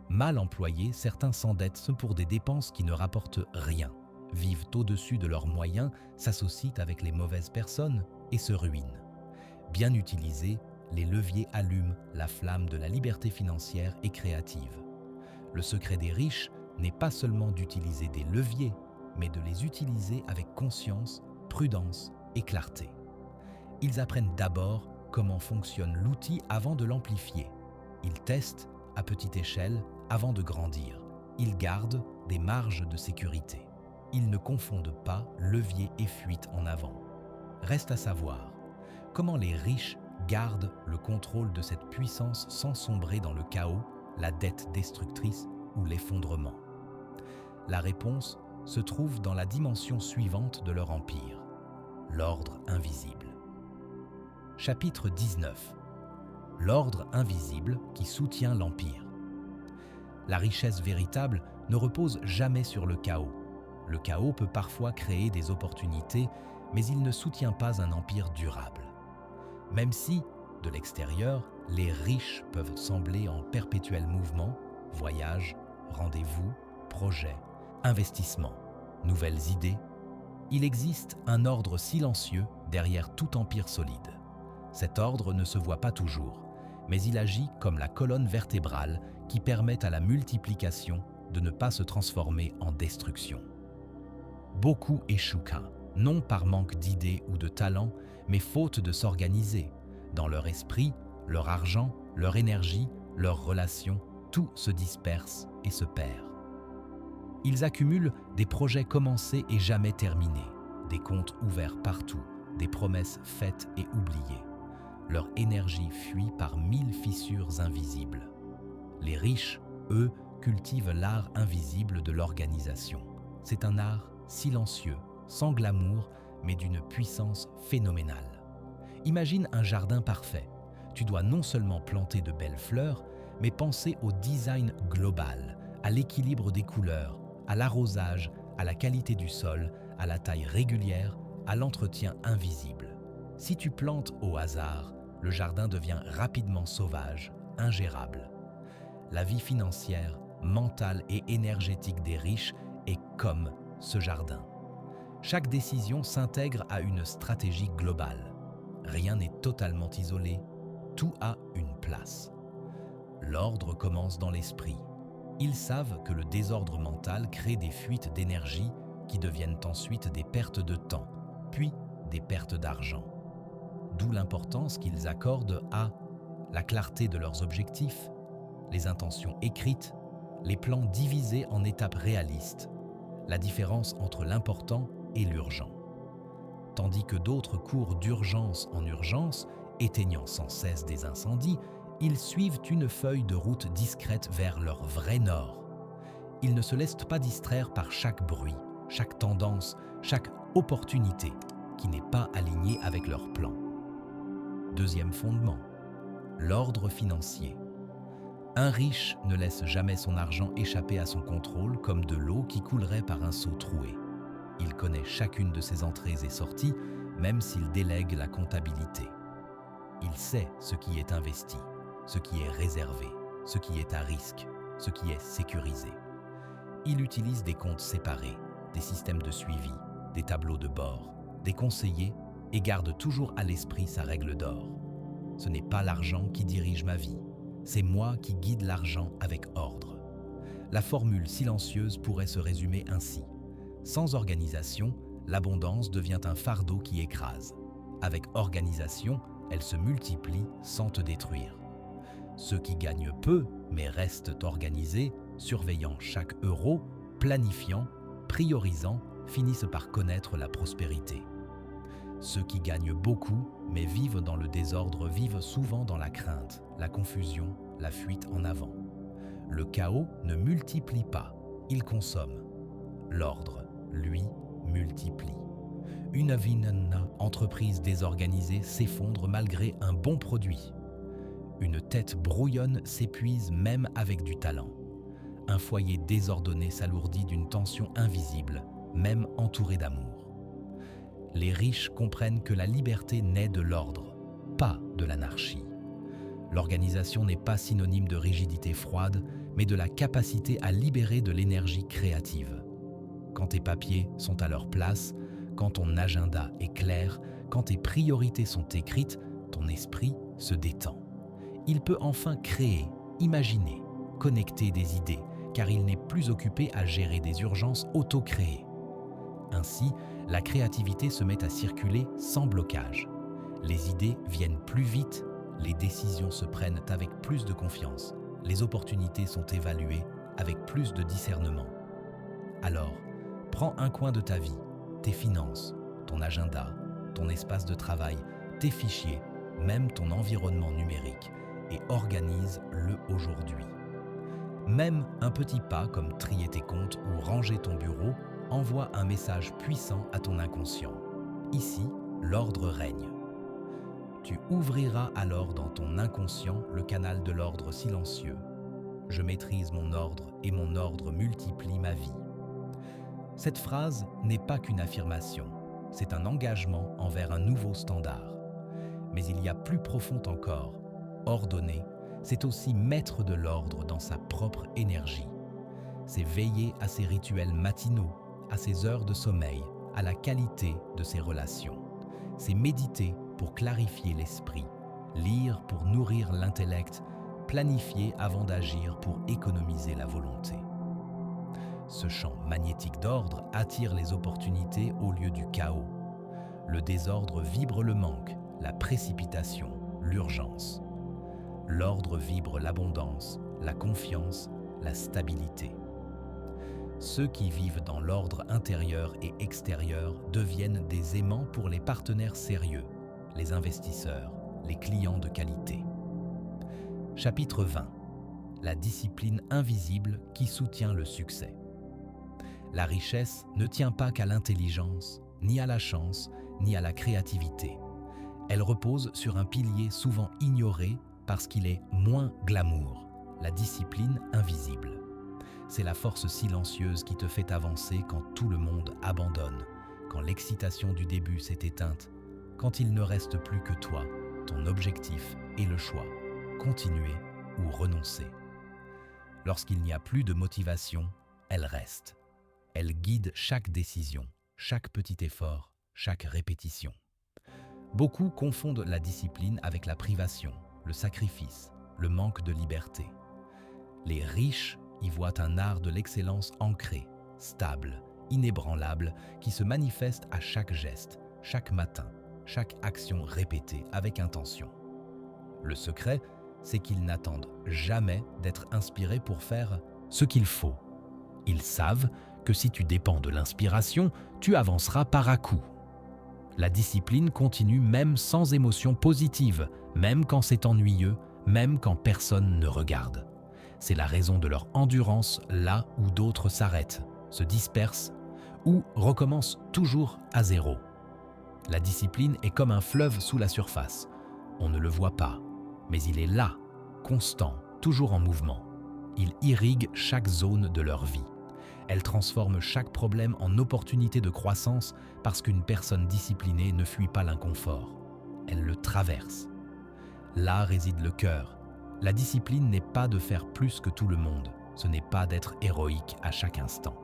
[SPEAKER 1] Mal employés, certains s'endettent pour des dépenses qui ne rapportent rien, vivent au-dessus de leurs moyens, s'associent avec les mauvaises personnes et se ruinent. Bien utilisés, les leviers allument la flamme de la liberté financière et créative. Le secret des riches n'est pas seulement d'utiliser des leviers, mais de les utiliser avec conscience, prudence et clarté. Ils apprennent d'abord comment fonctionne l'outil avant de l'amplifier. Ils testent à petite échelle avant de grandir. Ils gardent des marges de sécurité. Ils ne confondent pas levier et fuite en avant. Reste à savoir comment les riches gardent le contrôle de cette puissance sans sombrer dans le chaos, la dette destructrice ou l'effondrement. La réponse se trouve dans la dimension suivante de leur empire, l'ordre invisible. Chapitre 19. L'ordre invisible qui soutient l'empire. La richesse véritable ne repose jamais sur le chaos. Le chaos peut parfois créer des opportunités, mais il ne soutient pas un empire durable. Même si, de l'extérieur, les riches peuvent sembler en perpétuel mouvement, voyages, rendez-vous, projets, investissements, nouvelles idées, il existe un ordre silencieux derrière tout empire solide. Cet ordre ne se voit pas toujours, mais il agit comme la colonne vertébrale qui permet à la multiplication de ne pas se transformer en destruction. Beaucoup échouent, non par manque d'idées ou de talent, mais faute de s'organiser. Dans leur esprit, leur argent, leur énergie, leurs relations, tout se disperse et se perd. Ils accumulent des projets commencés et jamais terminés, des comptes ouverts partout, des promesses faites et oubliées. Leur énergie fuit par 1000 fissures invisibles. Les riches, eux, cultivent l'art invisible de l'organisation. C'est un art silencieux, sans glamour, mais d'une puissance phénoménale. Imagine un jardin parfait. Tu dois non seulement planter de belles fleurs, mais penser au design global, à l'équilibre des couleurs, à l'arrosage, à la qualité du sol, à la taille régulière, à l'entretien invisible. Si tu plantes au hasard, le jardin devient rapidement sauvage, ingérable. La vie financière, mentale et énergétique des riches est comme ce jardin. Chaque décision s'intègre à une stratégie globale. Rien n'est totalement isolé, tout a une place. L'ordre commence dans l'esprit. Ils savent que le désordre mental crée des fuites d'énergie qui deviennent ensuite des pertes de temps, puis des pertes d'argent. D'où l'importance qu'ils accordent à la clarté de leurs objectifs, les intentions écrites, les plans divisés en étapes réalistes, la différence entre l'important et l'urgent. Tandis que d'autres courent d'urgence en urgence, éteignant sans cesse des incendies, ils suivent une feuille de route discrète vers leur vrai nord. Ils ne se laissent pas distraire par chaque bruit, chaque tendance, chaque opportunité qui n'est pas alignée avec leur plan. Deuxième fondement, l'ordre financier. Un riche ne laisse jamais son argent échapper à son contrôle comme de l'eau qui coulerait par un seau troué. Il connaît chacune de ses entrées et sorties, même s'il délègue la comptabilité. Il sait ce qui est investi, ce qui est réservé, ce qui est à risque, ce qui est sécurisé. Il utilise des comptes séparés, des systèmes de suivi, des tableaux de bord, des conseillers et garde toujours à l'esprit sa règle d'or. Ce n'est pas l'argent qui dirige ma vie, c'est moi qui guide l'argent avec ordre. La formule silencieuse pourrait se résumer ainsi. Sans organisation, l'abondance devient un fardeau qui écrase. Avec organisation, elle se multiplie sans te détruire. Ceux qui gagnent peu, mais restent organisés, surveillant chaque euro, planifiant, priorisant, finissent par connaître la prospérité. Ceux qui gagnent beaucoup, mais vivent dans le désordre, vivent souvent dans la crainte, la confusion, la fuite en avant. Le chaos ne multiplie pas, il consomme. L'ordre, lui, multiplie. Une entreprise désorganisée s'effondre malgré un bon produit. Une tête brouillonne s'épuise même avec du talent. Un foyer désordonné s'alourdit d'une tension invisible, même entouré d'amour. Les riches comprennent que la liberté naît de l'ordre, pas de l'anarchie. L'organisation n'est pas synonyme de rigidité froide, mais de la capacité à libérer de l'énergie créative. Quand tes papiers sont à leur place, quand ton agenda est clair, quand tes priorités sont écrites, ton esprit se détend. Il peut enfin créer, imaginer, connecter des idées, car il n'est plus occupé à gérer des urgences auto-créées. Ainsi, la créativité se met à circuler sans blocage. Les idées viennent plus vite, les décisions se prennent avec plus de confiance, les opportunités sont évaluées avec plus de discernement. Alors, prends un coin de ta vie, tes finances, ton agenda, ton espace de travail, tes fichiers, même ton environnement numérique, et organise-le aujourd'hui. Même un petit pas comme trier tes comptes ou ranger ton bureau envoie un message puissant à ton inconscient. Ici, l'ordre règne. Tu ouvriras alors dans ton inconscient le canal de l'ordre silencieux. Je maîtrise mon ordre et mon ordre multiplie ma vie. Cette phrase n'est pas qu'une affirmation, c'est un engagement envers un nouveau standard. Mais il y a plus profond encore. Ordonner, c'est aussi mettre de l'ordre dans sa propre énergie. C'est veiller à ses rituels matinaux, à ses heures de sommeil, à la qualité de ses relations. C'est méditer pour clarifier l'esprit, lire pour nourrir l'intellect, planifier avant d'agir pour économiser la volonté. Ce champ magnétique d'ordre attire les opportunités au lieu du chaos. Le désordre vibre le manque, la précipitation, l'urgence. L'ordre vibre l'abondance, la confiance, la stabilité. Ceux qui vivent dans l'ordre intérieur et extérieur deviennent des aimants pour les partenaires sérieux, les investisseurs, les clients de qualité. Chapitre 20. La discipline invisible qui soutient le succès. La richesse ne tient pas qu'à l'intelligence, ni à la chance, ni à la créativité. Elle repose sur un pilier souvent ignoré parce qu'il est moins glamour, la discipline invisible. C'est la force silencieuse qui te fait avancer quand tout le monde abandonne, quand l'excitation du début s'est éteinte, quand il ne reste plus que toi, ton objectif et le choix, continuer ou renoncer. Lorsqu'il n'y a plus de motivation, elle reste. Elle guide chaque décision, chaque petit effort, chaque répétition. Beaucoup confondent la discipline avec la privation, le sacrifice, le manque de liberté. Les riches y voient un art de l'excellence ancré, stable, inébranlable, qui se manifeste à chaque geste, chaque matin, chaque action répétée avec intention. Le secret, c'est qu'ils n'attendent jamais d'être inspirés pour faire ce qu'il faut. Ils savent que si tu dépends de l'inspiration, tu avanceras par à-coups. La discipline continue même sans émotion positive, même quand c'est ennuyeux, même quand personne ne regarde. C'est la raison de leur endurance là où d'autres s'arrêtent, se dispersent ou recommencent toujours à zéro. La discipline est comme un fleuve sous la surface. On ne le voit pas, mais il est là, constant, toujours en mouvement. Il irrigue chaque zone de leur vie. Elle transforme chaque problème en opportunité de croissance parce qu'une personne disciplinée ne fuit pas l'inconfort. Elle le traverse. Là réside le cœur. La discipline n'est pas de faire plus que tout le monde. Ce n'est pas d'être héroïque à chaque instant.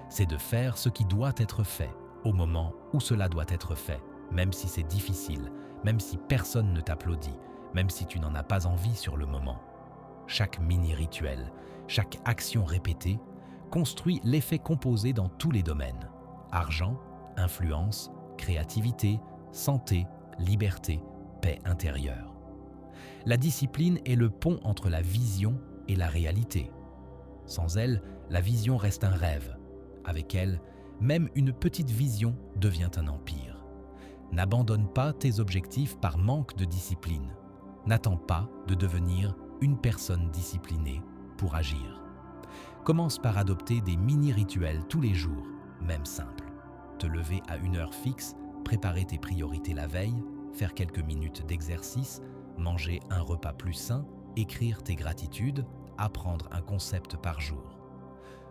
[SPEAKER 1] C'est de faire ce qui doit être fait, au moment où cela doit être fait, même si c'est difficile, même si personne ne t'applaudit, même si tu n'en as pas envie sur le moment. Chaque mini-rituel, chaque action répétée, construit l'effet composé dans tous les domaines. Argent, influence, créativité, santé, liberté, paix intérieure. La discipline est le pont entre la vision et la réalité. Sans elle, la vision reste un rêve. Avec elle, même une petite vision devient un empire. N'abandonne pas tes objectifs par manque de discipline. N'attends pas de devenir une personne disciplinée pour agir. Commence par adopter des mini-rituels tous les jours, même simples. Te lever à une heure fixe, préparer tes priorités la veille, faire quelques minutes d'exercice, manger un repas plus sain, écrire tes gratitudes, apprendre un concept par jour.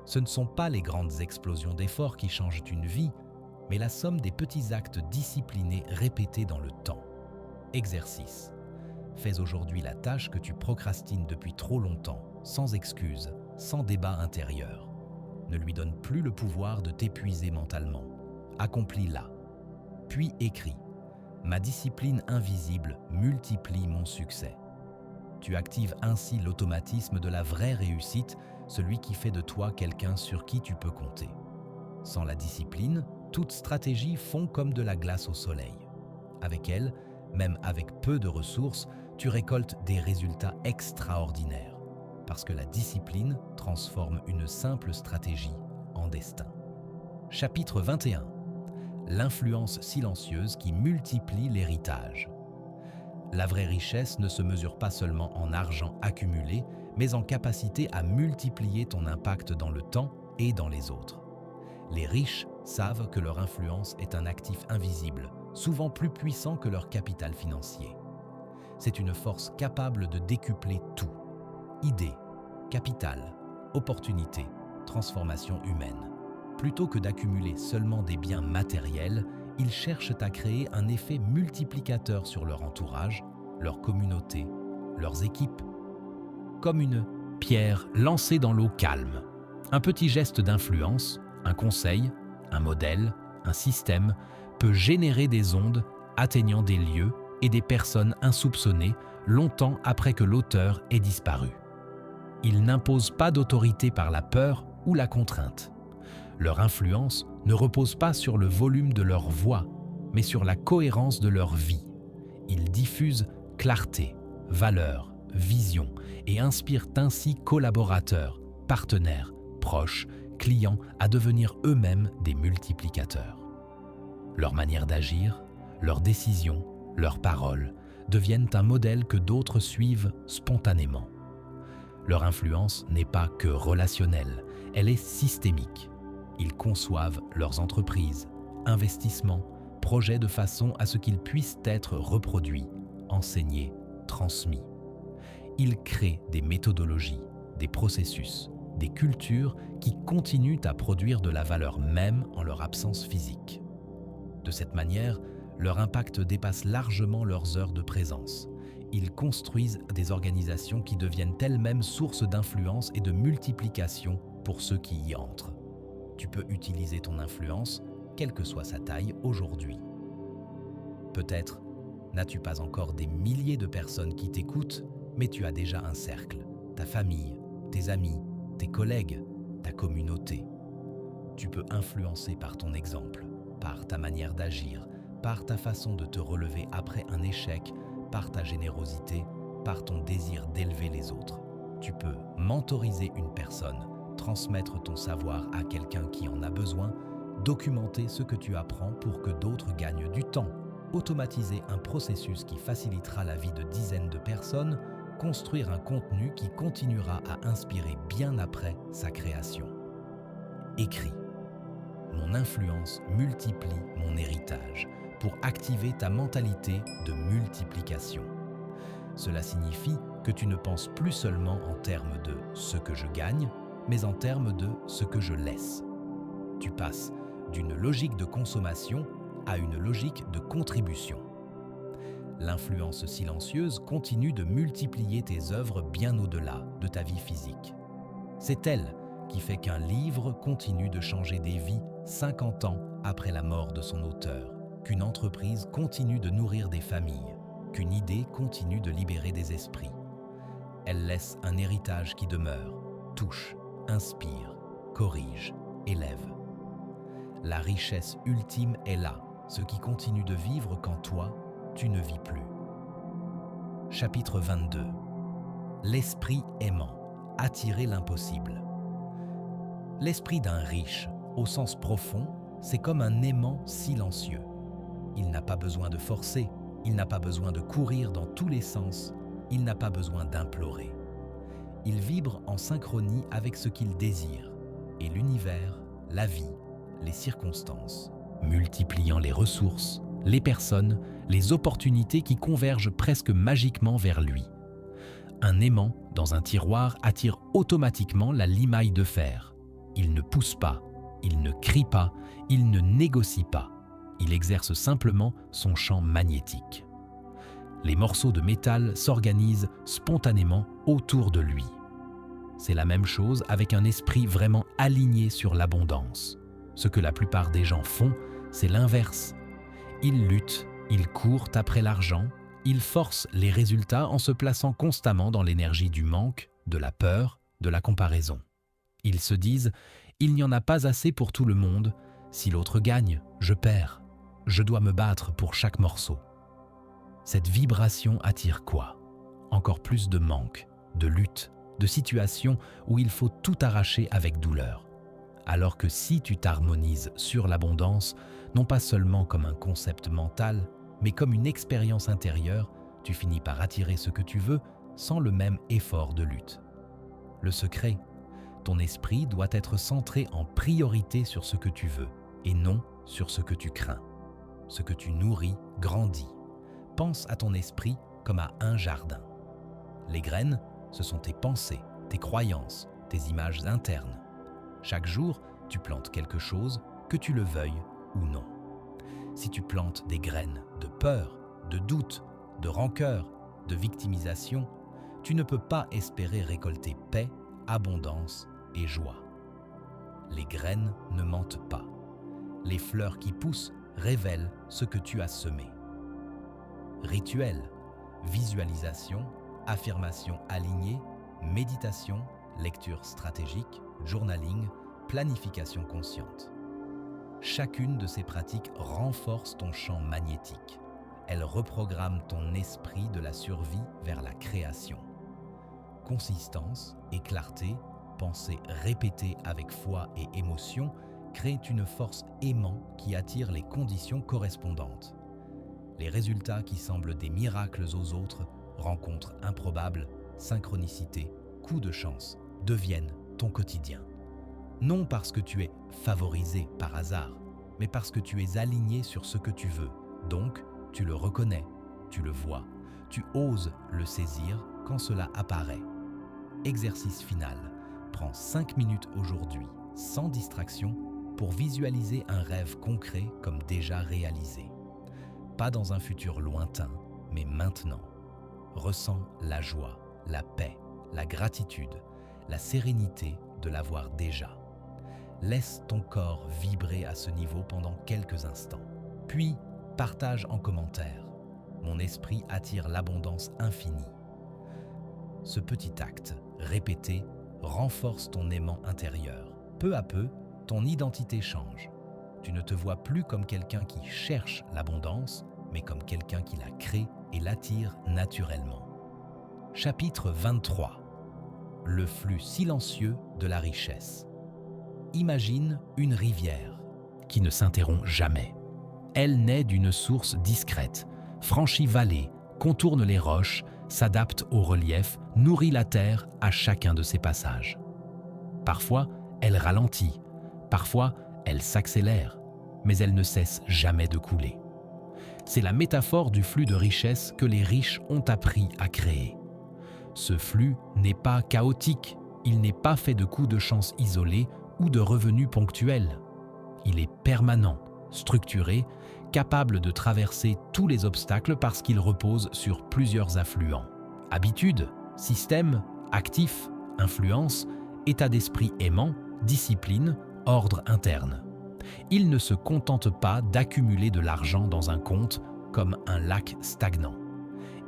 [SPEAKER 1] Ce ne sont pas les grandes explosions d'efforts qui changent une vie, mais la somme des petits actes disciplinés répétés dans le temps. Exercice. Fais aujourd'hui la tâche que tu procrastines depuis trop longtemps, sans excuse, sans débat intérieur. Ne lui donne plus le pouvoir de t'épuiser mentalement. Accomplis-la. Puis écris. Ma discipline invisible multiplie mon succès. Tu actives ainsi l'automatisme de la vraie réussite, celui qui fait de toi quelqu'un sur qui tu peux compter. Sans la discipline, toute stratégie fond comme de la glace au soleil. Avec elle, même avec peu de ressources, tu récoltes des résultats extraordinaires. Parce que la discipline transforme une simple stratégie en destin. Chapitre 21. L'influence silencieuse qui multiplie l'héritage. La vraie richesse ne se mesure pas seulement en argent accumulé, mais en capacité à multiplier ton impact dans le temps et dans les autres. Les riches savent que leur influence est un actif invisible, souvent plus puissant que leur capital financier. C'est une force capable de décupler tout. Idées, capital, opportunités, transformation humaine. Plutôt que d'accumuler seulement des biens matériels, ils cherchent à créer un effet multiplicateur sur leur entourage, leur communauté, leurs équipes. Comme une pierre lancée dans l'eau calme. Un petit geste d'influence, un conseil, un modèle, un système peut générer des ondes atteignant des lieux et des personnes insoupçonnées longtemps après que l'auteur ait disparu. Ils n'imposent pas d'autorité par la peur ou la contrainte. Leur influence ne repose pas sur le volume de leur voix, mais sur la cohérence de leur vie. Ils diffusent clarté, valeur, vision et inspirent ainsi collaborateurs, partenaires, proches, clients à devenir eux-mêmes des multiplicateurs. Leur manière d'agir, leurs décisions, leurs paroles deviennent un modèle que d'autres suivent spontanément. Leur influence n'est pas que relationnelle, elle est systémique. Ils conçoivent leurs entreprises, investissements, projets de façon à ce qu'ils puissent être reproduits, enseignés, transmis. Ils créent des méthodologies, des processus, des cultures qui continuent à produire de la valeur même en leur absence physique. De cette manière, leur impact dépasse largement leurs heures de présence. Ils construisent des organisations qui deviennent elles-mêmes source d'influence et de multiplication pour ceux qui y entrent. Tu peux utiliser ton influence, quelle que soit sa taille, aujourd'hui. Peut-être n'as-tu pas encore des milliers de personnes qui t'écoutent, mais tu as déjà un cercle, ta famille, tes amis, tes collègues, ta communauté. Tu peux influencer par ton exemple, par ta manière d'agir, par ta façon de te relever après un échec, par ta générosité, par ton désir d'élever les autres. Tu peux mentoriser une personne, transmettre ton savoir à quelqu'un qui en a besoin, documenter ce que tu apprends pour que d'autres gagnent du temps, automatiser un processus qui facilitera la vie de dizaines de personnes, construire un contenu qui continuera à inspirer bien après sa création. Écris. Mon influence multiplie mon héritage pour activer ta mentalité de multiplication. Cela signifie que tu ne penses plus seulement en termes de ce que je gagne, mais en termes de ce que je laisse. Tu passes d'une logique de consommation à une logique de contribution. L'influence silencieuse continue de multiplier tes œuvres bien au-delà de ta vie physique. C'est elle qui fait qu'un livre continue de changer des vies 50 ans après la mort de son auteur, qu'une entreprise continue de nourrir des familles, qu'une idée continue de libérer des esprits. Elle laisse un héritage qui demeure, touche, inspire, corrige, élève. La richesse ultime est là, ce qui continue de vivre quand toi, tu ne vis plus. Chapitre 22. L'esprit aimant, attirer l'impossible. L'esprit d'un riche, au sens profond, c'est comme un aimant silencieux. Il n'a pas besoin de forcer, il n'a pas besoin de courir dans tous les sens, il n'a pas besoin d'implorer. Il vibre en synchronie avec ce qu'il désire, et l'univers, la vie, les circonstances, multipliant les ressources, les personnes, les opportunités qui convergent presque magiquement vers lui. Un aimant, dans un tiroir, attire automatiquement la limaille de fer. Il ne pousse pas, il ne crie pas, il ne négocie pas. Il exerce simplement son champ magnétique. Les morceaux de métal s'organisent spontanément autour de lui. C'est la même chose avec un esprit vraiment aligné sur l'abondance. Ce que la plupart des gens font, c'est l'inverse. Ils luttent, ils courent après l'argent, ils forcent les résultats en se plaçant constamment dans l'énergie du manque, de la peur, de la comparaison. Ils se disent « il n'y en a pas assez pour tout le monde, si l'autre gagne, je perds, je dois me battre pour chaque morceau ». Cette vibration attire quoi? Encore plus de manque, de lutte, de situations où il faut tout arracher avec douleur. Alors que si tu t'harmonises sur l'abondance, non pas seulement comme un concept mental, mais comme une expérience intérieure, tu finis par attirer ce que tu veux sans le même effort de lutte. Le secret, ton esprit doit être centré en priorité sur ce que tu veux et non sur ce que tu crains. Ce que tu nourris grandit. Pense à ton esprit comme à un jardin. Les graines, ce sont tes pensées, tes croyances, tes images internes. Chaque jour, tu plantes quelque chose, que tu le veuilles ou non. Si tu plantes des graines de peur, de doute, de rancœur, de victimisation, tu ne peux pas espérer récolter paix, abondance et joie. Les graines ne mentent pas. Les fleurs qui poussent révèlent ce que tu as semé. Rituel, visualisation, affirmation alignée, méditation, lecture stratégique, journaling, planification consciente. Chacune de ces pratiques renforce ton champ magnétique. Elle reprogramme ton esprit de la survie vers la création. Consistance et clarté, pensée répétée avec foi et émotion, créent une force aimant qui attire les conditions correspondantes. Les résultats qui semblent des miracles aux autres, rencontres improbables, synchronicités, coups de chance, deviennent ton quotidien. Non parce que tu es favorisé par hasard, mais parce que tu es aligné sur ce que tu veux. Donc, tu le reconnais, tu le vois, tu oses le saisir quand cela apparaît. Exercice final. Prends 5 minutes aujourd'hui, sans distraction, pour visualiser un rêve concret comme déjà réalisé. Pas dans un futur lointain, mais maintenant. Ressens la joie, la paix, la gratitude, la sérénité de l'avoir déjà. Laisse ton corps vibrer à ce niveau pendant quelques instants. Puis, partage en commentaire. Mon esprit attire l'abondance infinie. Ce petit acte, répété, renforce ton aimant intérieur. Peu à peu, ton identité change. Tu ne te vois plus comme quelqu'un qui cherche l'abondance, mais comme quelqu'un qui la crée et l'attire naturellement. Chapitre 23. Le flux silencieux de la richesse. Imagine une rivière qui ne s'interrompt jamais. Elle naît d'une source discrète, franchit vallées, contourne les roches, s'adapte au relief, nourrit la terre à chacun de ses passages. Parfois, elle ralentit, parfois, elle s'accélère, mais elle ne cesse jamais de couler. C'est la métaphore du flux de richesse que les riches ont appris à créer. Ce flux n'est pas chaotique, il n'est pas fait de coups de chance isolés ou de revenus ponctuels. Il est permanent, structuré, capable de traverser tous les obstacles parce qu'il repose sur plusieurs affluents. Habitudes, systèmes, actifs, influences, état d'esprit aimant, discipline, ordre interne. Ils ne se contentent pas d'accumuler de l'argent dans un compte comme un lac stagnant.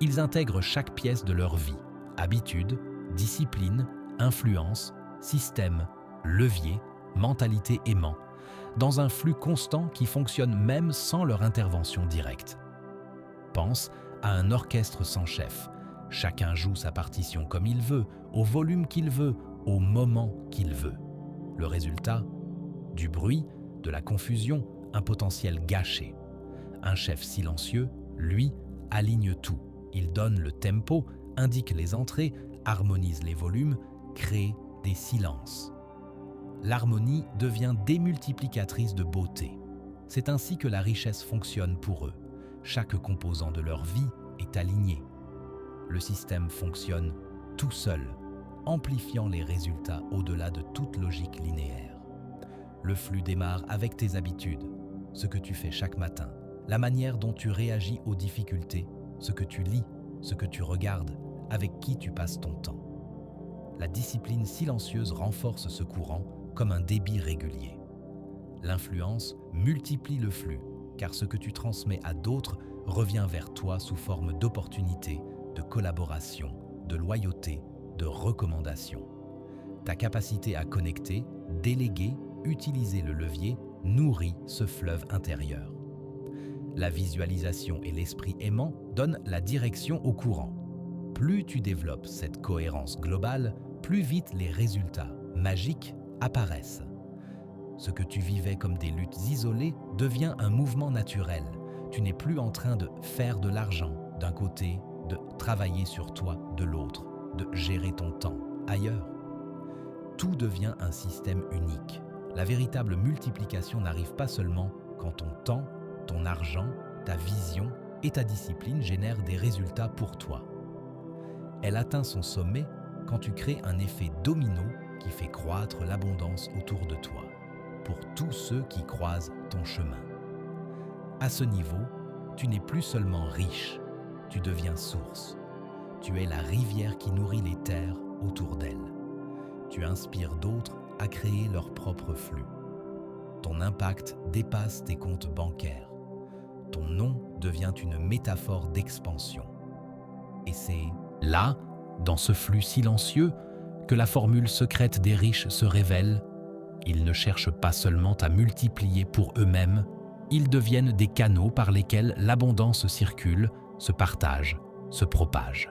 [SPEAKER 1] Ils intègrent chaque pièce de leur vie, habitudes, discipline, influence, système, levier, mentalité aimant, dans un flux constant qui fonctionne même sans leur intervention directe. Pense à un orchestre sans chef. Chacun joue sa partition comme il veut, au volume qu'il veut, au moment qu'il veut. Le résultat ? Du bruit, de la confusion, un potentiel gâché. Un chef silencieux, lui, aligne tout. Il donne le tempo, indique les entrées, harmonise les volumes, crée des silences. L'harmonie devient démultiplicatrice de beauté. C'est ainsi que la richesse fonctionne pour eux. Chaque composant de leur vie est aligné. Le système fonctionne tout seul, amplifiant les résultats au-delà de toute logique linéaire. Le flux démarre avec tes habitudes, ce que tu fais chaque matin, la manière dont tu réagis aux difficultés, ce que tu lis, ce que tu regardes, avec qui tu passes ton temps. La discipline silencieuse renforce ce courant comme un débit régulier. L'influence multiplie le flux, car ce que tu transmets à d'autres revient vers toi sous forme d'opportunités, de collaboration, de loyauté, de recommandation. Ta capacité à connecter, déléguer, utiliser le levier nourrit ce fleuve intérieur. La visualisation et l'esprit aimant donnent la direction au courant. Plus tu développes cette cohérence globale, plus vite les résultats magiques apparaissent. Ce que tu vivais comme des luttes isolées devient un mouvement naturel. Tu n'es plus en train de faire de l'argent d'un côté, de travailler sur toi de l'autre, de gérer ton temps ailleurs. Tout devient un système unique. La véritable multiplication n'arrive pas seulement quand ton temps, ton argent, ta vision et ta discipline génèrent des résultats pour toi. Elle atteint son sommet quand tu crées un effet domino qui fait croître l'abondance autour de toi, pour tous ceux qui croisent ton chemin. À ce niveau, tu n'es plus seulement riche, tu deviens source. Tu es la rivière qui nourrit les terres autour d'elle. Tu inspires d'autres à créer leur propre flux. Ton impact dépasse tes comptes bancaires. Ton nom devient une métaphore d'expansion. Et c'est là, dans ce flux silencieux, que la formule secrète des riches se révèle. Ils ne cherchent pas seulement à multiplier pour eux-mêmes, ils deviennent des canaux par lesquels l'abondance circule, se partage, se propage.